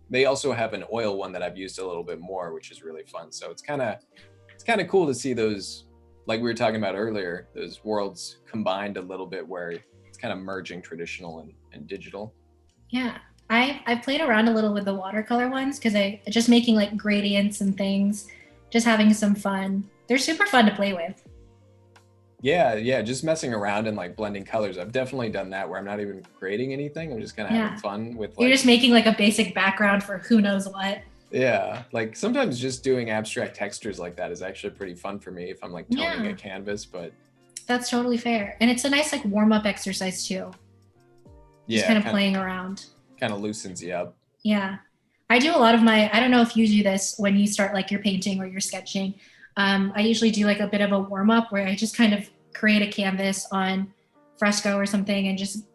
They also have an oil one that I've used a little bit more, which is really fun. So it's kind of cool to see those, like we were talking about earlier, those worlds combined a little bit where it's kind of merging traditional and digital. Yeah. I've played around a little with the watercolor ones because I just making like gradients and things, just having some fun. They're super fun to play with. Yeah, just messing around and like blending colors. I've definitely done that where I'm not even creating anything. I'm just kind of having fun with You're like, just making like a basic background for who knows what. yeah, like sometimes just doing abstract textures like that is actually pretty fun for me if I'm like toning Yeah. a canvas, but That's totally fair. And it's a nice like warm up exercise too. Just yeah, kind of playing around. kind of loosens you up. Yeah. I do a lot of I don't know if you do this when you start like your painting or your sketching. I usually do like a bit of a warm up where I just kind of create a canvas on Fresco or something and just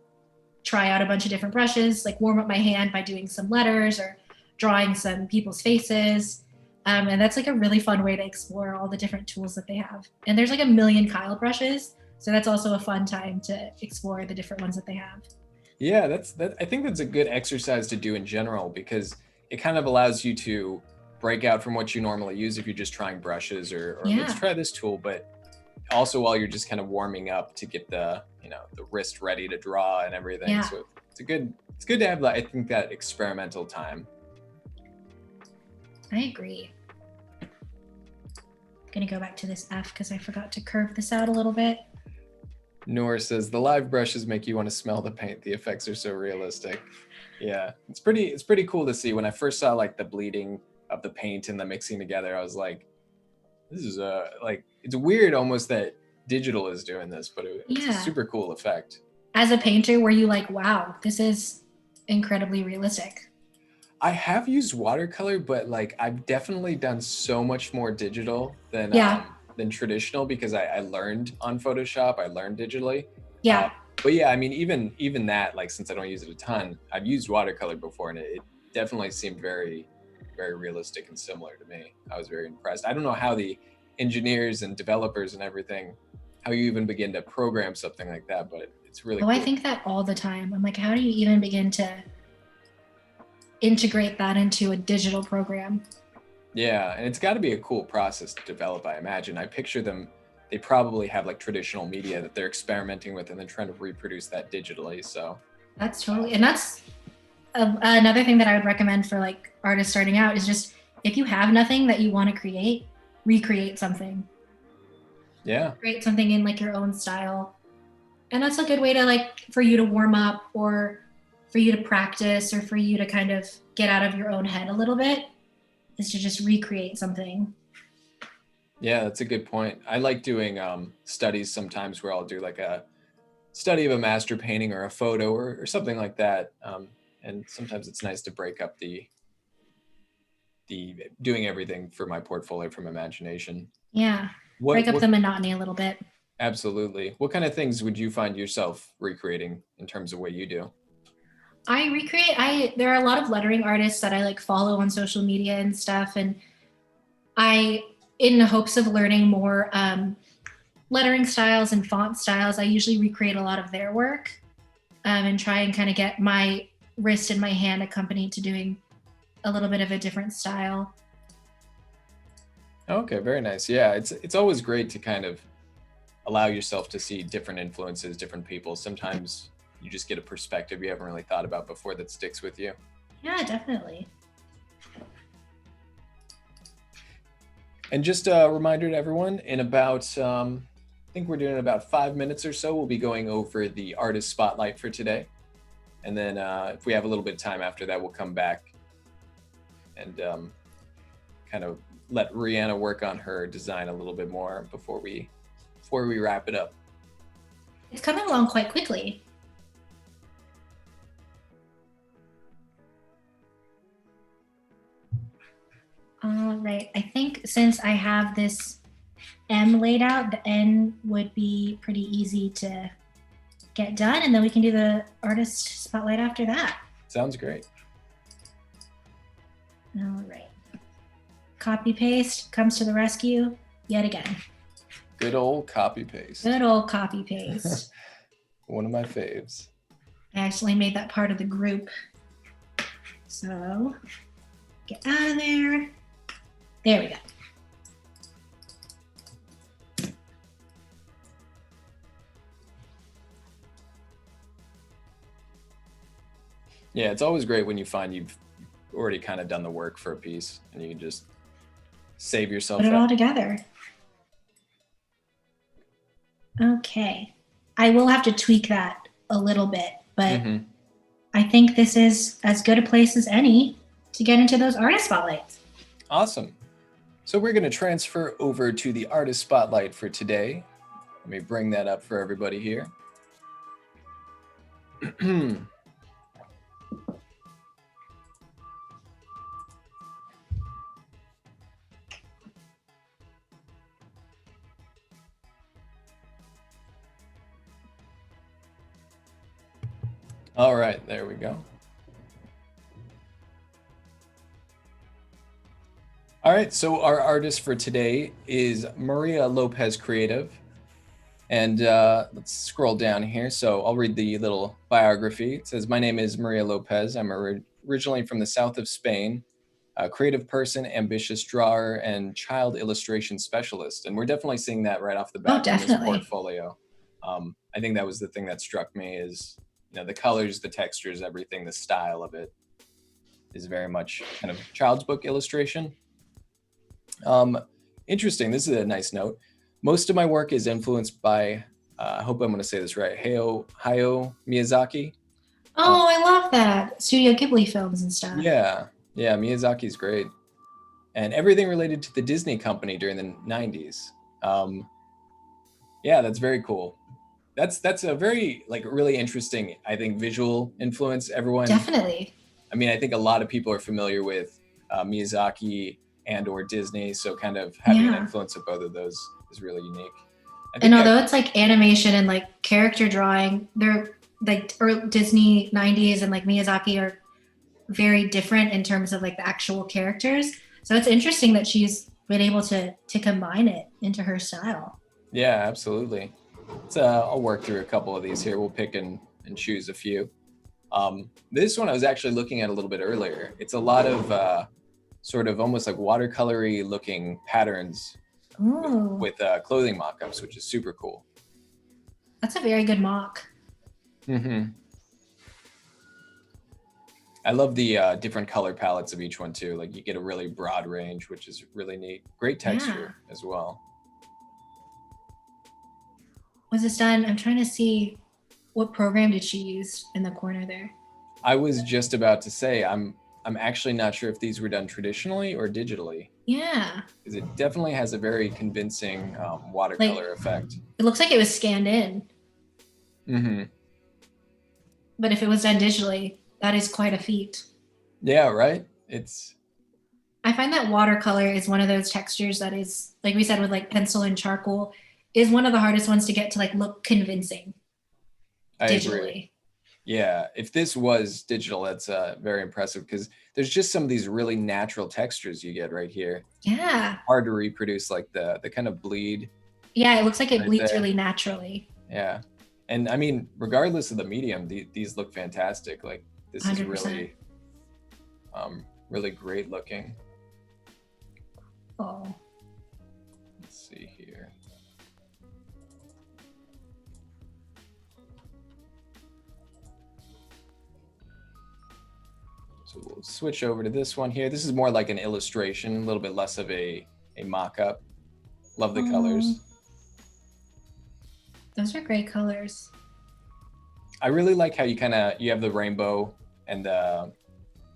try out a bunch of different brushes, like warm up my hand by doing some letters or drawing some people's faces. And that's like a really fun way to explore all the different tools that they have. And there's like a million Kyle brushes. So that's also a fun time to explore the different ones that they have. Yeah, I think that's a good exercise to do in general because it kind of allows you to break out from what you normally use if you're just trying brushes or let's try this tool, but also while you're just kind of warming up to get the wrist ready to draw and everything. Yeah. So it's good to have, I think, that experimental time. I agree. I'm gonna go back to this F because I forgot to curve this out a little bit. Noor says the live brushes make you want to smell the paint. The effects are so realistic. Yeah, it's pretty cool to see. When I first saw like the bleeding of the paint and the mixing together, I was like, this is like, it's weird almost that digital is doing this, but it's a super cool effect. As a painter, were you like, wow, this is incredibly realistic? I have used watercolor, but like I've definitely done so much more digital than traditional because I learned on Photoshop. I learned digitally. Yeah. But yeah, I mean, even that, like, since I don't use it a ton, I've used watercolor before, and it definitely seemed very, very realistic and similar to me. I was very impressed. I don't know how the engineers and developers and everything, how you even begin to program something like that, but it's really cool. I think that all the time. I'm like, how do you even begin to integrate that into a digital program? Yeah, and it's got to be a cool process to develop, I imagine. I picture them, they probably have like traditional media that they're experimenting with and then trying to reproduce that digitally. So that's totally, and that's another thing that I would recommend for like artists starting out is just if you have nothing that you want to create, recreate something. Yeah. Create something in like your own style. And that's a good way to like for you to warm up or for you to practice or for you to kind of get out of your own head a little bit is to just recreate something. Yeah, that's a good point. I like doing studies sometimes where I'll do like a study of a master painting or a photo or something like that. And sometimes it's nice to break up the doing everything for my portfolio from imagination. Yeah, break up the monotony a little bit. Absolutely. What kind of things would you find yourself recreating in terms of what you do? There are a lot of lettering artists that I like follow on social media and stuff. And in the hopes of learning more lettering styles and font styles, I usually recreate a lot of their work and try and kind of get my wrist and my hand accompanied to doing a little bit of a different style. Okay, very nice. Yeah, it's always great to kind of allow yourself to see different influences, different people. Sometimes you just get a perspective you haven't really thought about before that sticks with you. Yeah, definitely. And just a reminder to everyone, in about, I think we're doing about 5 minutes or so, we'll be going over the artist spotlight for today. And then if we have a little bit of time after that, we'll come back and kind of let Rhianna work on her design a little bit more before we wrap it up. It's coming along quite quickly. All right. I think since I have this M laid out, the N would be pretty easy to get done, and then we can do the artist spotlight after that. Sounds great. All right. Copy paste comes to the rescue yet again. Good old copy paste. Good old copy paste. One of my faves. I actually made that part of the group. So get out of there. There we go. Yeah, it's always great when you find you've already kind of done the work for a piece and you can just save yourself. Put it all together. Okay. I will have to tweak that a little bit, but I think this is as good a place as any to get into those artist spotlights. Awesome. So we're going to transfer over to the artist spotlight for today. Let me bring that up for everybody here. All right, there we go. All right, so our artist for today is Maria Lopez Creative. And let's scroll down here. So I'll read the little biography. It says, my name is Maria Lopez. I'm originally from the south of Spain, a creative person, ambitious drawer, and child illustration specialist. And we're definitely seeing that right off the bat in this portfolio. I think that was the thing that struck me is, you know, the colors, the textures, everything, the style of it is very much kind of child's book illustration. Interesting. This is a nice note. Most of my work is influenced by, I hope I'm going to say this right, Hayao Miyazaki. Oh, I love that. Studio Ghibli films and stuff. Yeah, Miyazaki's great. And everything related to the Disney company during the 90s. Yeah, that's very cool. That's a very, like, really interesting, I think, visual influence. Everyone. Definitely. I mean, I think a lot of people are familiar with Miyazaki and or Disney, so kind of having an influence of both of those is really unique. And although it's like animation and like character drawing, they're like Disney 90s and like Miyazaki are very different in terms of like the actual characters. So it's interesting that she's been able to combine it into her style. Yeah, absolutely. I'll work through a couple of these here. We'll pick and choose a few. This one I was actually looking at a little bit earlier. It's a lot of sort of almost like watercolory looking patterns with clothing mock-ups, which is super cool. That's a very good mock. I love the different color palettes of each one too. Like you get a really broad range, which is really neat. Great texture as well. Was this done? I'm trying to see what program did she use in the corner there. I was just about to say, I'm actually not sure if these were done traditionally or digitally. Yeah. Because it definitely has a very convincing watercolor effect. It looks like it was scanned in. But if it was done digitally, that is quite a feat. Yeah, right? I find that watercolor is one of those textures that is, like we said, with like pencil and charcoal, is one of the hardest ones to get to like look convincing digitally. Agree. Yeah, if this was digital, that's very impressive because there's just some of these really natural textures you get right here. Yeah. Hard to reproduce, like the kind of bleed. Yeah, it looks like it bleeds really naturally. Yeah. And I mean, regardless of the medium, these look fantastic. Like this 100%. Is really, really great looking. Oh. Let's see here. So we'll switch over to this one here. This is more like an illustration, a little bit less of a mock-up. Love the colors. Those are great colors. I really like how you have the rainbow and the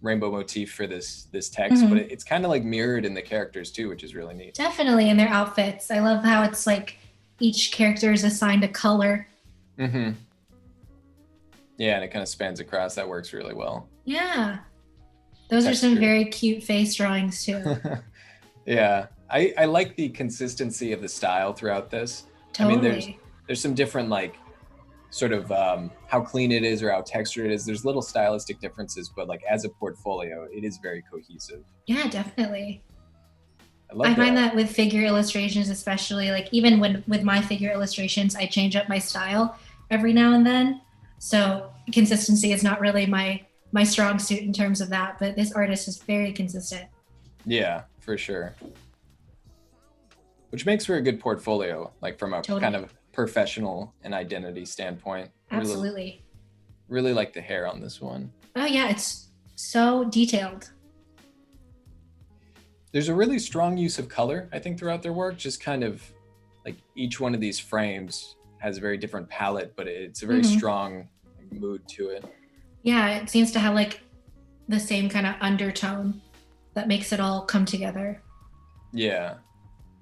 rainbow motif for this text, but it's kind of like mirrored in the characters too, which is really neat. Definitely in their outfits. I love how it's like each character is assigned a color. Yeah, and it kind of spans across. That works really well. Yeah. Those are some very cute face drawings too. Yeah, I like the consistency of the style throughout this. I mean, Totally. there's some different like sort of how clean it is or how textured it is. There's little stylistic differences, but like as a portfolio, it is very cohesive. Yeah, definitely. I I love find the that with figure illustrations, especially like even when with my figure illustrations, I change up my style every now and then. So consistency is not really my strong suit in terms of that, but this artist is very consistent. yeah, for sure. Which makes for a good portfolio, like from a kind Totally. of professional and identity standpoint. I Absolutely. really like the hair on this one. Oh yeah, it's so detailed. There's a really strong use of color, I think, throughout their work. Just kind of like each one of these frames has a very different palette, but it's a very Mm-hmm. strong mood to it. Yeah, it seems to have like the same kind of undertone that makes it all come together. Yeah,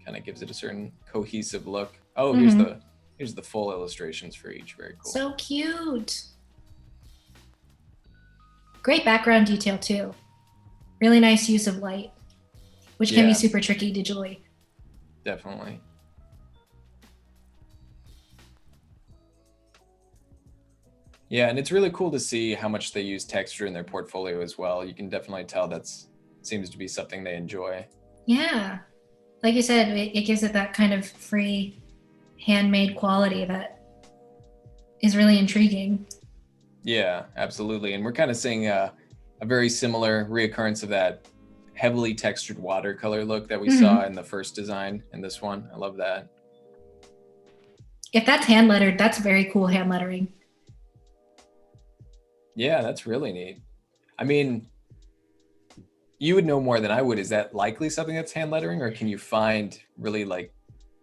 kind of gives it a certain cohesive look. Oh, Mm-hmm. here's the full illustrations for each. Very cool. So cute. Great background detail too. Really nice use of light, which can be Yeah, super tricky digitally. definitely. Yeah, and it's really cool to see how much they use texture in their portfolio as well. You can definitely tell that's seems to be something they enjoy. Yeah. Like you said, it gives it that kind of free, handmade quality that is really intriguing. Yeah, absolutely. And we're kind of seeing a very similar reoccurrence of that heavily textured watercolor look that we saw Mm-hmm. in the first design in this one. I love that. If that's hand lettered, that's very cool hand lettering. Yeah, that's really neat. I mean, you would know more than I would. Is that likely something that's hand lettering, or can you find really like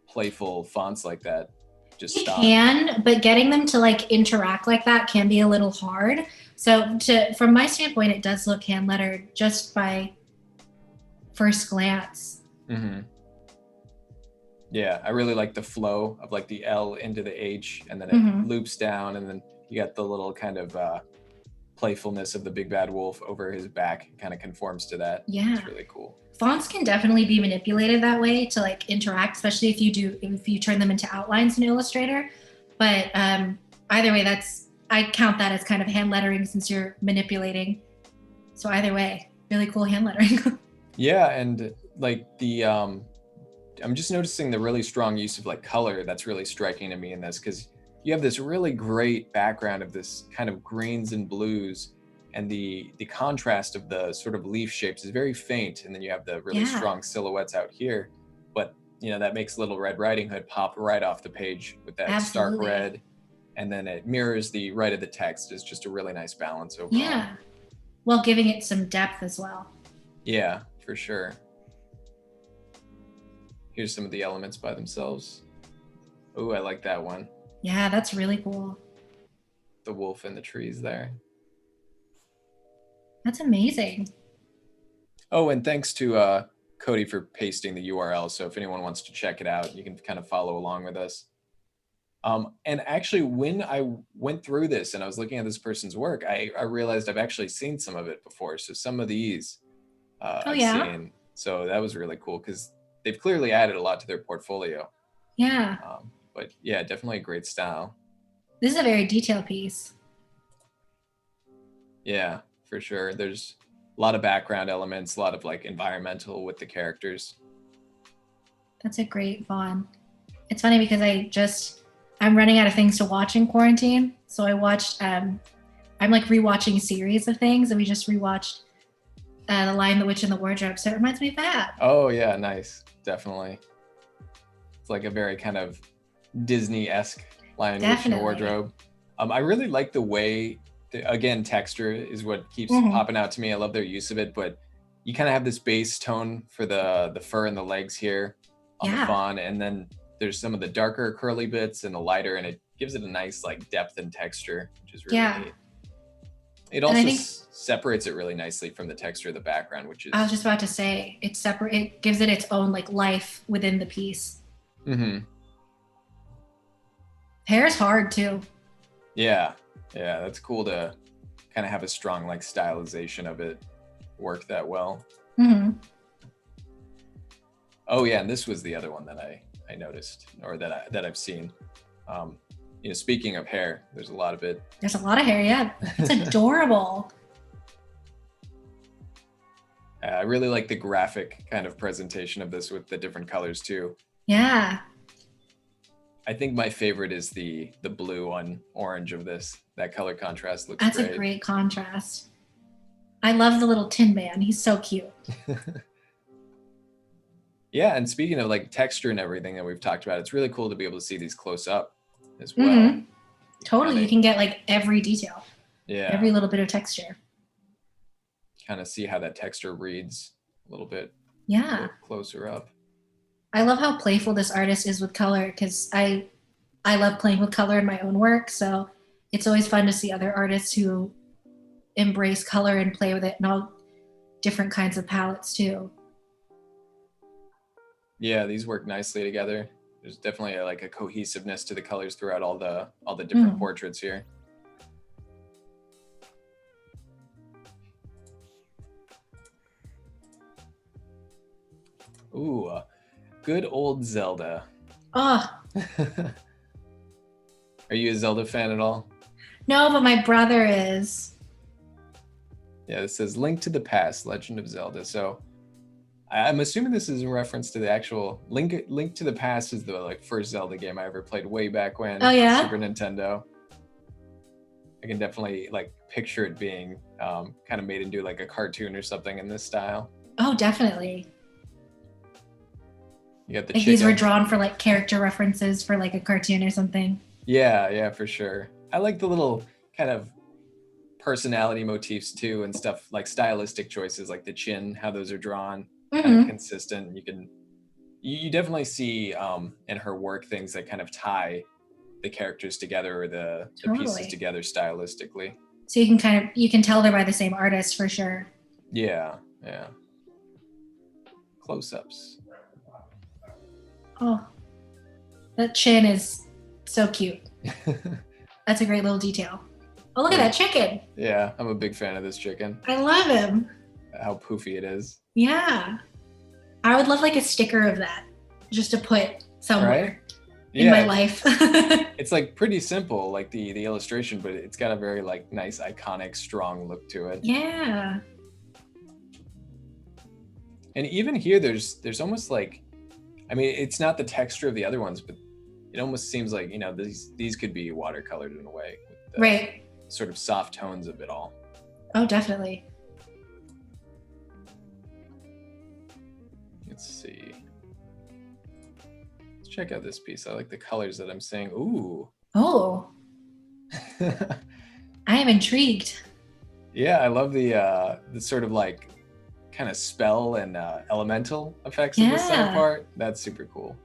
playful fonts like that just It stock? can, but getting them to like interact like that can be a little hard. So to from my standpoint, it does look hand lettered just by first glance. Hmm. Yeah, I really like the flow of like the L into the H, and then it Mm-hmm. loops down, and then you got the little kind of playfulness of the big bad wolf over his back. Kind of conforms to that. Yeah. It's really cool. Fonts can definitely be manipulated that way to like interact, especially if you turn them into outlines in Illustrator. But either way, that's I count that as kind of hand lettering since you're manipulating. So either way, really cool hand lettering. Yeah, and like the I'm just noticing the really strong use of like color that's really striking to me in this, because you have this really great background of this kind of greens and blues, and the contrast of the sort of leaf shapes is very faint, and then you have the really Yeah, strong silhouettes out here. But that makes Little Red Riding Hood pop right off the page with that stark absolutely. red, and then it mirrors the right of the text. Is just a really nice balance overall. Yeah, while giving it some depth as well. Yeah, for sure. Here's some of the elements by themselves. Ooh, I like that one. Yeah, that's really cool. The wolf in the trees there. That's amazing. Oh, and thanks to Cody for pasting the URL. So if anyone wants to check it out, you can kind of follow along with us. And actually, when I went through this and I was looking at this person's work, I realized I've actually seen some of it before. So some of these Oh I've yeah, seen. So that was really cool because they've clearly added a lot to their portfolio. yeah. But yeah, definitely a great style. This is a very detailed piece. Yeah, for sure. There's a lot of background elements, a lot of like environmental with the characters. That's a great Vaughn. It's funny because I'm running out of things to watch in quarantine. So I watched I'm like rewatching a series of things, and we just rewatched The Lion, the Witch, and the Wardrobe. So it reminds me of that. Oh yeah, nice. Definitely. It's like a very kind of Disney-esque Lion, Witch, and Definitely. Wardrobe. I really like the way, again, texture is what keeps Mm-hmm. popping out to me. I love their use of it, but you kind of have this base tone for the fur and the legs here on the Yeah. fawn, and then there's some of the darker curly bits and the lighter, and it gives it a nice like depth and texture, which is really Yeah. neat. It And I also think separates it really nicely from the texture of the background, which I was is just about to say it's separate. It gives it its own like life within the piece. mm-hmm. Hair is hard too. Yeah, yeah, that's cool to kind of have a strong like stylization of it work that well. Mm-hmm. Oh yeah, and this was the other one that I noticed, or that I've seen. Speaking of hair, there's a lot of it. There's a lot of hair, yeah. It's adorable. I really like the graphic kind of presentation of this with the different colors too. Yeah. I think my favorite is the blue on orange of this. That color contrast looks That's great. a great contrast. I love the little Tin Man. He's so cute. Yeah, and speaking of like texture and everything that we've talked about, it's really cool to be able to see these close up as well. Mm-hmm. Totally, you can get like every detail. Yeah. Every little bit of texture. Kind of see how that texture reads a little bit. Yeah. Closer up. I love how playful this artist is with color because I love playing with color in my own work. So it's always fun to see other artists who embrace color and play with it in all different kinds of palettes too. Yeah, these work nicely together. There's definitely like a cohesiveness to the colors throughout all the different portraits here. Ooh, good old Zelda. Oh. Are you a Zelda fan at all? No, but my brother is. Yeah, this says Link to the Past, Legend of Zelda. So I'm assuming this is in reference to the actual Link to the Past is the like first Zelda game I ever played way back when. Oh yeah? Super Nintendo. I can definitely like picture it being kind of made into like a cartoon or something in this style. Oh, definitely. You got the like chicken. These were drawn for like character references for like a cartoon or something. Yeah, for sure. I like the little kind of personality motifs too and stuff, like stylistic choices like the chin, how those are drawn, kind of consistent. You definitely see in her work things that kind of tie the characters together or the pieces together stylistically. So you can tell they're by the same artist for sure. Yeah. Close-ups. Oh, that chin is so cute. That's a great little detail. Oh, look at that chicken. Yeah, I'm a big fan of this chicken. I love him. How poofy it is. Yeah. I would love like a sticker of that just to put somewhere in my life. It's like pretty simple, like the illustration, but it's got a very like nice, iconic, strong look to it. Yeah. And even here, there's almost like, I mean, it's not the texture of the other ones, but it almost seems like, these could be watercolored in a way. With the right. Sort of soft tones of it all. Oh, definitely. Let's see. Let's check out this piece. I like the colors that I'm seeing. Ooh. Oh. I am intrigued. Yeah, I love the sort of like kind of spell and elemental effects of the center part. That's super cool.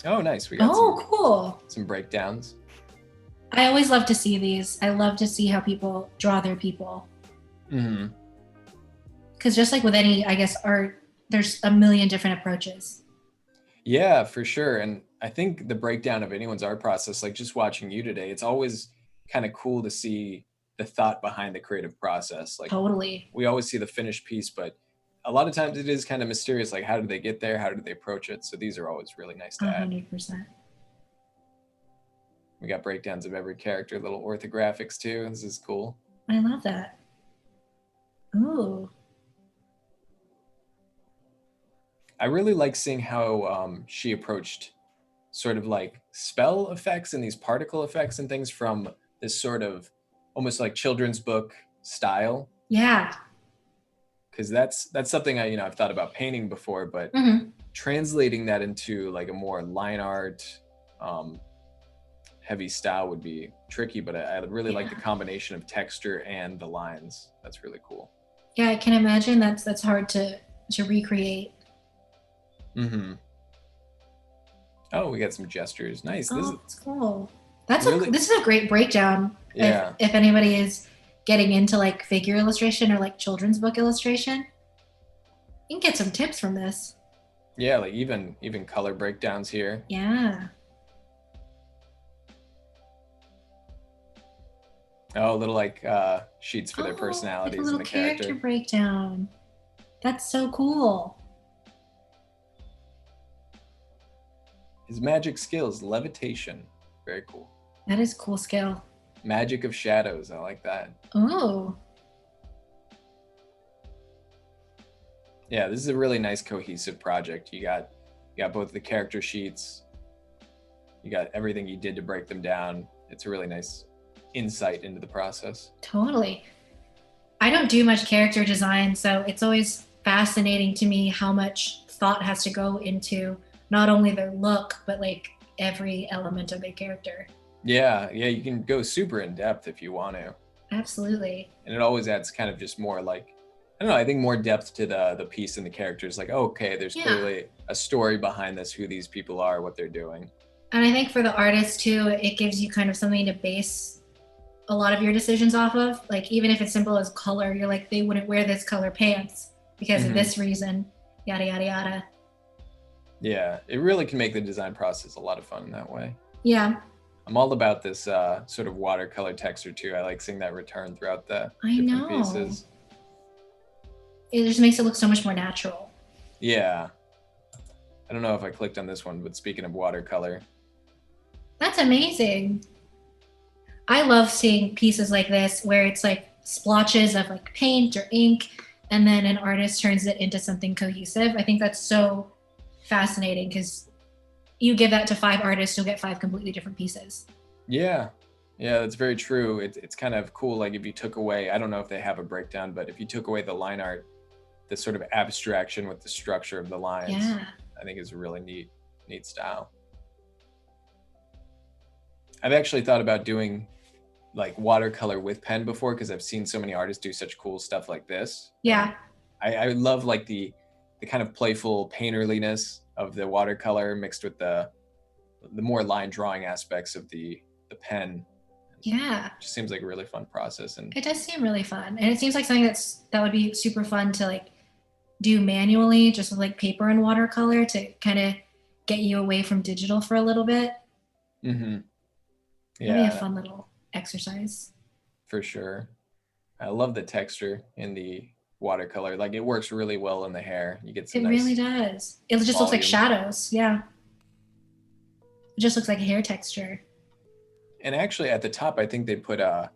Oh, nice. We got cool. Some breakdowns. I always love to see these. I love to see how people draw their people. Mm-hmm. Because just like with any, I guess, art, there's a million different approaches. Yeah, for sure. And I think the breakdown of anyone's art process, like just watching you today, it's always kind of cool to see the thought behind the creative process. Like totally. We always see the finished piece, but a lot of times it is kind of mysterious. Like, how did they get there? How did they approach it? So these are always really nice to add. 100%. We got breakdowns of every character, little orthographics too. This is cool. I love that. Ooh. I really like seeing how she approached sort of like spell effects and these particle effects and things from this sort of almost like children's book style. Yeah. Because that's something I've thought about painting before, but translating that into like a more line art heavy style would be tricky, but I really like the combination of texture and the lines. That's really cool. Yeah, I can imagine that's hard to recreate. Mm-hmm. Oh, we got some gestures. Nice. That's cool. This is a great breakdown. Yeah. If anybody is getting into like figure illustration or like children's book illustration, you can get some tips from this. Yeah, like even color breakdowns here. Yeah. Oh, little like sheets for their personalities like a little and the character breakdown. That's so cool. His magic skills, levitation. Very cool. That is a cool skill. Magic of shadows. I like that. Oh. Yeah, this is a really nice cohesive project. You got both the character sheets. You got everything you did to break them down. It's a really nice insight into the process. Totally. I don't do much character design, so it's always fascinating to me how much thought has to go into not only their look, but like every element of their character. Yeah, you can go super in depth if you want to. Absolutely. And it always adds kind of just more like, I don't know, I think more depth to the piece and the characters. Like, oh, okay, there's clearly a story behind this, who these people are, what they're doing. And I think for the artist too, it gives you kind of something to base a lot of your decisions off of. Like even if it's simple as color, you're like, they wouldn't wear this color pants because of this reason, yada, yada, yada. Yeah, it really can make the design process a lot of fun in that way. Yeah. I'm all about this sort of watercolor texture too. I like seeing that return throughout the different pieces. It just makes it look so much more natural. Yeah. I don't know if I clicked on this one, but speaking of watercolor. That's amazing. I love seeing pieces like this where it's like splotches of like paint or ink, and then an artist turns it into something cohesive. I think that's so fascinating because you give that to 5 artists, you'll get 5 completely different pieces. Yeah, that's very true. It's kind of cool. Like if you took away, I don't know if they have a breakdown, but if you took away the line art, the sort of abstraction with the structure of the lines, I think is a really neat style. I've actually thought about doing like watercolor with pen before because I've seen so many artists do such cool stuff like this. Yeah. I love like the kind of playful painterliness of the watercolor mixed with the more line drawing aspects of the pen. Yeah. It just seems like a really fun process. And it does seem really fun. And it seems like something that would be super fun to like do manually, just with like paper and watercolor to kind of get you away from digital for a little bit. Yeah. That'd be a fun little exercise. For sure. I love the texture in the watercolor. Like it works really well in the hair. You get some It really does. It just looks like shadows. Yeah. It just looks like hair texture. And actually at the top, I think they put a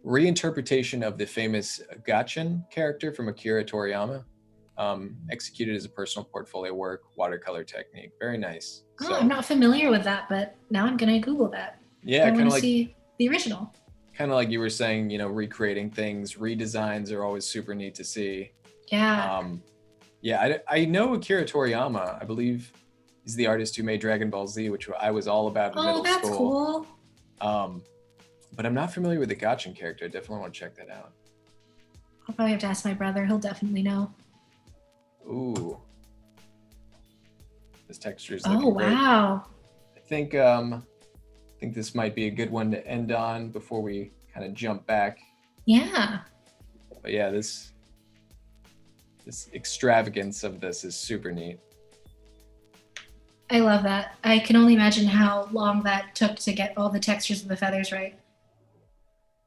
reinterpretation of the famous Gachin character from Akira Toriyama, executed as a personal portfolio work, watercolor technique. Very nice. Oh, I'm not familiar with that, but now I'm going to Google that. Yeah, I want to see the original. Kind of like you were saying, recreating things, redesigns are always super neat to see. Yeah. I know Akira Toriyama. I believe he's the artist who made Dragon Ball Z, which I was all about in middle school. Oh, that's cool. But I'm not familiar with the Gachin character. I definitely want to check that out. I'll probably have to ask my brother. He'll definitely know. Ooh. This texture is looking great. Oh, wow. I think this might be a good one to end on before we kind of jump back. Yeah. But yeah, this extravagance of this is super neat. I love that. I can only imagine how long that took to get all the textures of the feathers right.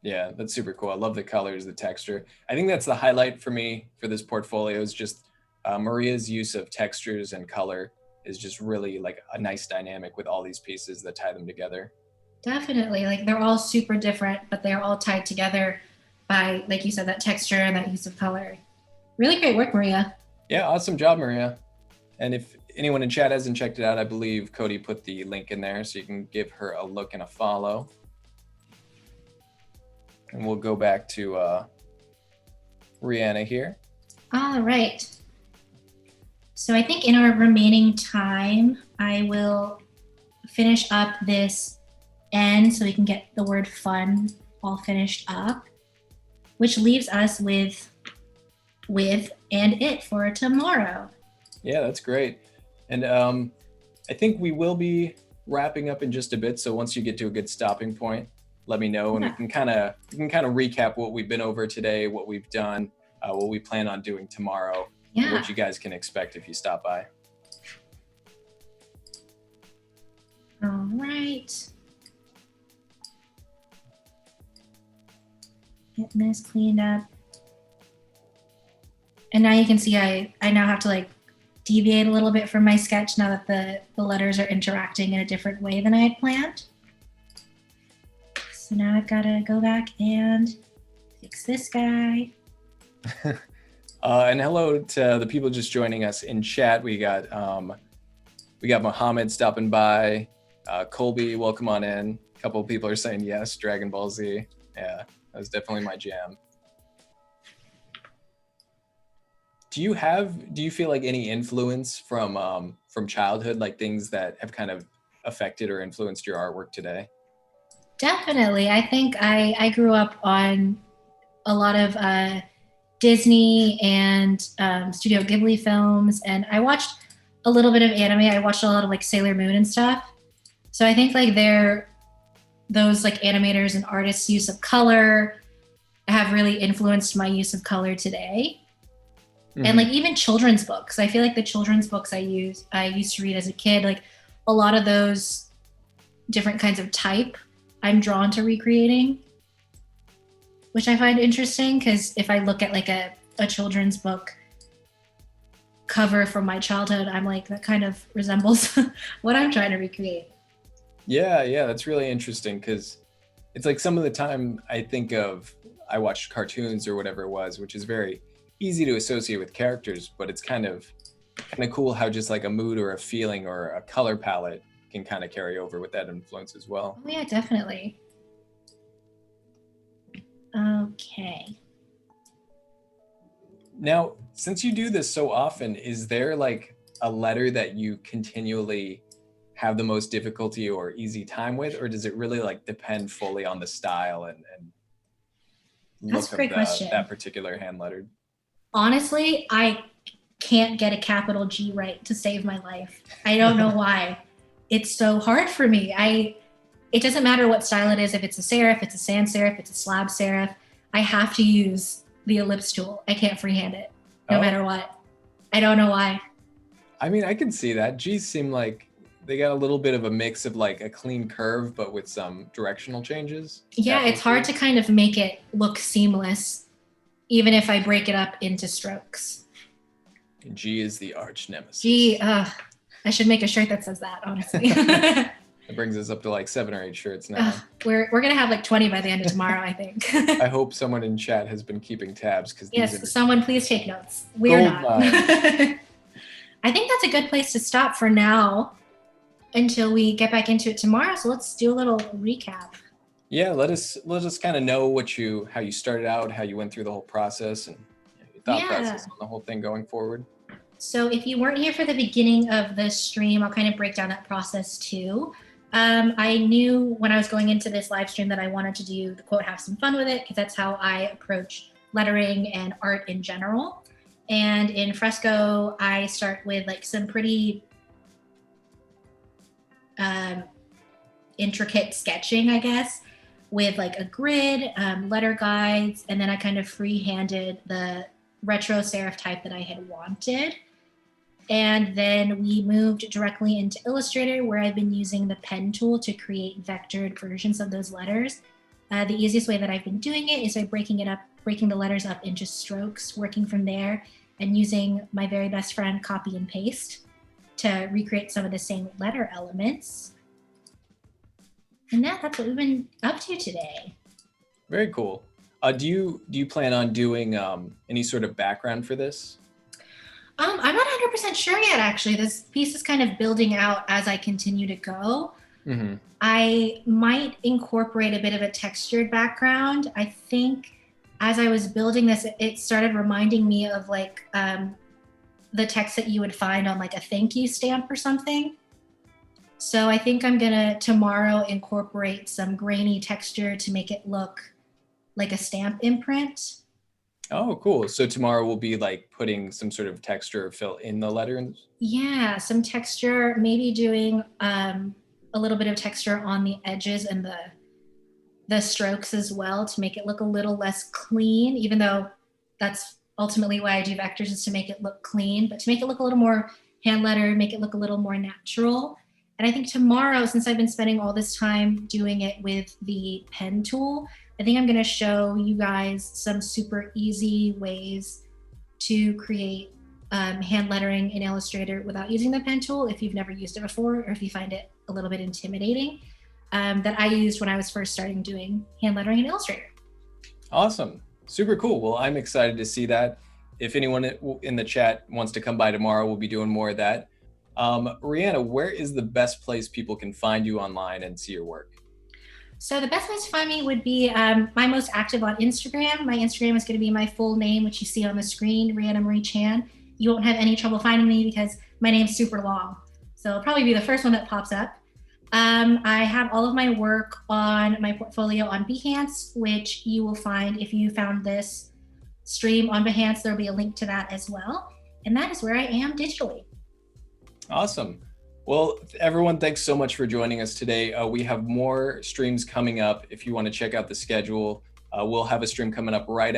Yeah, that's super cool. I love the colors, the texture. I think that's the highlight for me for this portfolio is just Maria's use of textures and color is just really like a nice dynamic with all these pieces that tie them together. Definitely. Like they're all super different, but they're all tied together by, like you said, that texture and that use of color. Really great work, Maria. Yeah, awesome job, Maria. And if anyone in chat hasn't checked it out, I believe Cody put the link in there so you can give her a look and a follow. And we'll go back to Rhianna here. All right. So I think in our remaining time, I will finish up this end so we can get the word fun all finished up, which leaves us with and it for tomorrow. Yeah, that's great. And I think we will be wrapping up in just a bit. So once you get to a good stopping point, let me know, and we can kind of recap what we've been over today, what we've done, what we plan on doing tomorrow, and what you guys can expect if you stop by. All right. Getting this cleaned up. And now you can see I now have to like deviate a little bit from my sketch now that the letters are interacting in a different way than I had planned. So now I've got to go back and fix this guy. And hello to the people just joining us in chat. We got Mohammed stopping by. Colby, welcome on in. A couple of people are saying yes, Dragon Ball Z. Yeah, that was definitely my jam. Do you feel like any influence from childhood, like things that have kind of affected or influenced your artwork today? Definitely. I think I grew up on a lot of Disney and Studio Ghibli films, and I watched a little bit of anime. I watched a lot of like Sailor Moon and stuff. So I think like those like animators and artists' use of color have really influenced my use of color today. Mm-hmm. And like even children's books. I feel like the children's books I used to read as a kid, like a lot of those different kinds of type I'm drawn to recreating, which I find interesting because if I look at like a children's book cover from my childhood, I'm like, that kind of resembles what I'm trying to recreate. Yeah, that's really interesting because it's like some of the time I watched cartoons or whatever it was, which is very easy to associate with characters, but it's kind of cool how just like a mood or a feeling or a color palette can kind of carry over with that influence as well. Oh yeah, definitely. Okay. Now, since you do this so often, is there like a letter that you continually have the most difficulty or easy time with, or does it really like depend fully on the style and look of that particular hand lettered? Honestly, I can't get a capital G right to save my life. I don't know why. It's so hard for me. It doesn't matter what style it is, if it's a serif, it's a sans serif, it's a slab serif, I have to use the ellipse tool. I can't freehand it, no matter what. I don't know why. I mean, I can see that. G's seem like they got a little bit of a mix of like a clean curve, but with some directional changes. Yeah, it's hard to kind of make it look seamless, even if I break it up into strokes. And G is the arch nemesis. G, I should make a shirt that says that, honestly. It brings us up to like 7 or 8 shirts now. We're gonna have like 20 by the end of tomorrow, I think. I hope someone in chat has been keeping tabs because someone please take notes. We're not. I think that's a good place to stop for now until we get back into it tomorrow. So let's do a little recap. Yeah, let us kind of know how you started out, how you went through the whole process, and your thought process on the whole thing going forward. So if you weren't here for the beginning of the stream, I'll kind of break down that process too. I knew when I was going into this live stream that I wanted to do the quote, have some fun with it, because that's how I approach lettering and art in general. And in Fresco, I start with like some pretty intricate sketching, I guess, with like a grid, letter guides, and then I kind of free-handed the retro serif type that I had wanted. And then we moved directly into Illustrator, where I've been using the pen tool to create vectored versions of those letters. The easiest way that I've been doing it is by breaking the letters up into strokes, working from there, and using my very best friend copy and paste to recreate some of the same letter elements. And that's what we've been up to today. Very cool. Do you plan on doing any sort of background for this? I'm not 100% sure yet, actually. This piece is kind of building out as I continue to go. Mm-hmm. I might incorporate a bit of a textured background. I think as I was building this, it started reminding me of like the text that you would find on like a thank you stamp or something. So I think I'm gonna tomorrow incorporate some grainy texture to make it look like a stamp imprint. Oh, cool. So tomorrow we'll be like putting some sort of texture fill in the letters? Yeah, some texture, maybe doing a little bit of texture on the edges and the strokes as well to make it look a little less clean, even though that's ultimately why I do vectors, is to make it look clean, but to make it look a little more hand lettered, make it look a little more natural. And I think tomorrow, since I've been spending all this time doing it with the pen tool, I think I'm going to show you guys some super easy ways to create hand lettering in Illustrator without using the pen tool if you've never used it before, or if you find it a little bit intimidating, that I used when I was first starting doing hand lettering in Illustrator. Awesome. Super cool. Well, I'm excited to see that. If anyone in the chat wants to come by tomorrow, we'll be doing more of that. Rhianna, where is the best place people can find you online and see your work? So the best place to find me would be my most active on Instagram. My Instagram is going to be my full name, which you see on the screen, Rhianna Marie Chan. You won't have any trouble finding me because my name's super long. So it'll probably be the first one that pops up. I have all of my work on my portfolio on Behance, which you will find if you found this stream on Behance. There'll be a link to that as well. And that is where I am digitally. Awesome. Well, everyone, thanks so much for joining us today. We have more streams coming up. If you want to check out the schedule, we'll have a stream coming up right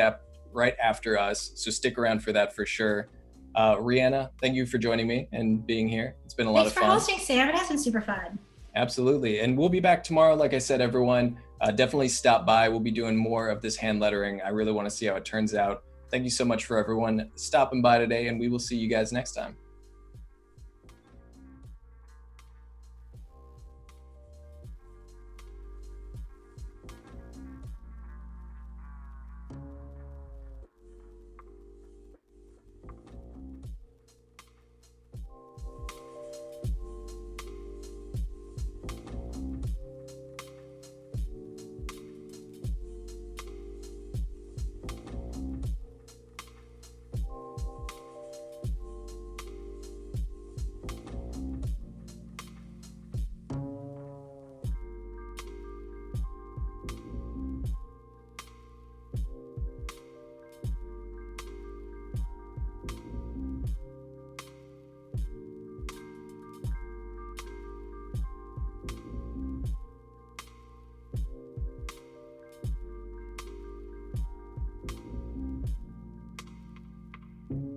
after us. So stick around for that for sure. Rhianna, thank you for joining me and being here. It's been a lot of fun. Thanks for hosting, Sam. It has been super fun. Absolutely. And we'll be back tomorrow. Like I said, everyone, definitely stop by. We'll be doing more of this hand lettering. I really want to see how it turns out. Thank you so much for everyone stopping by today, and we will see you guys next time.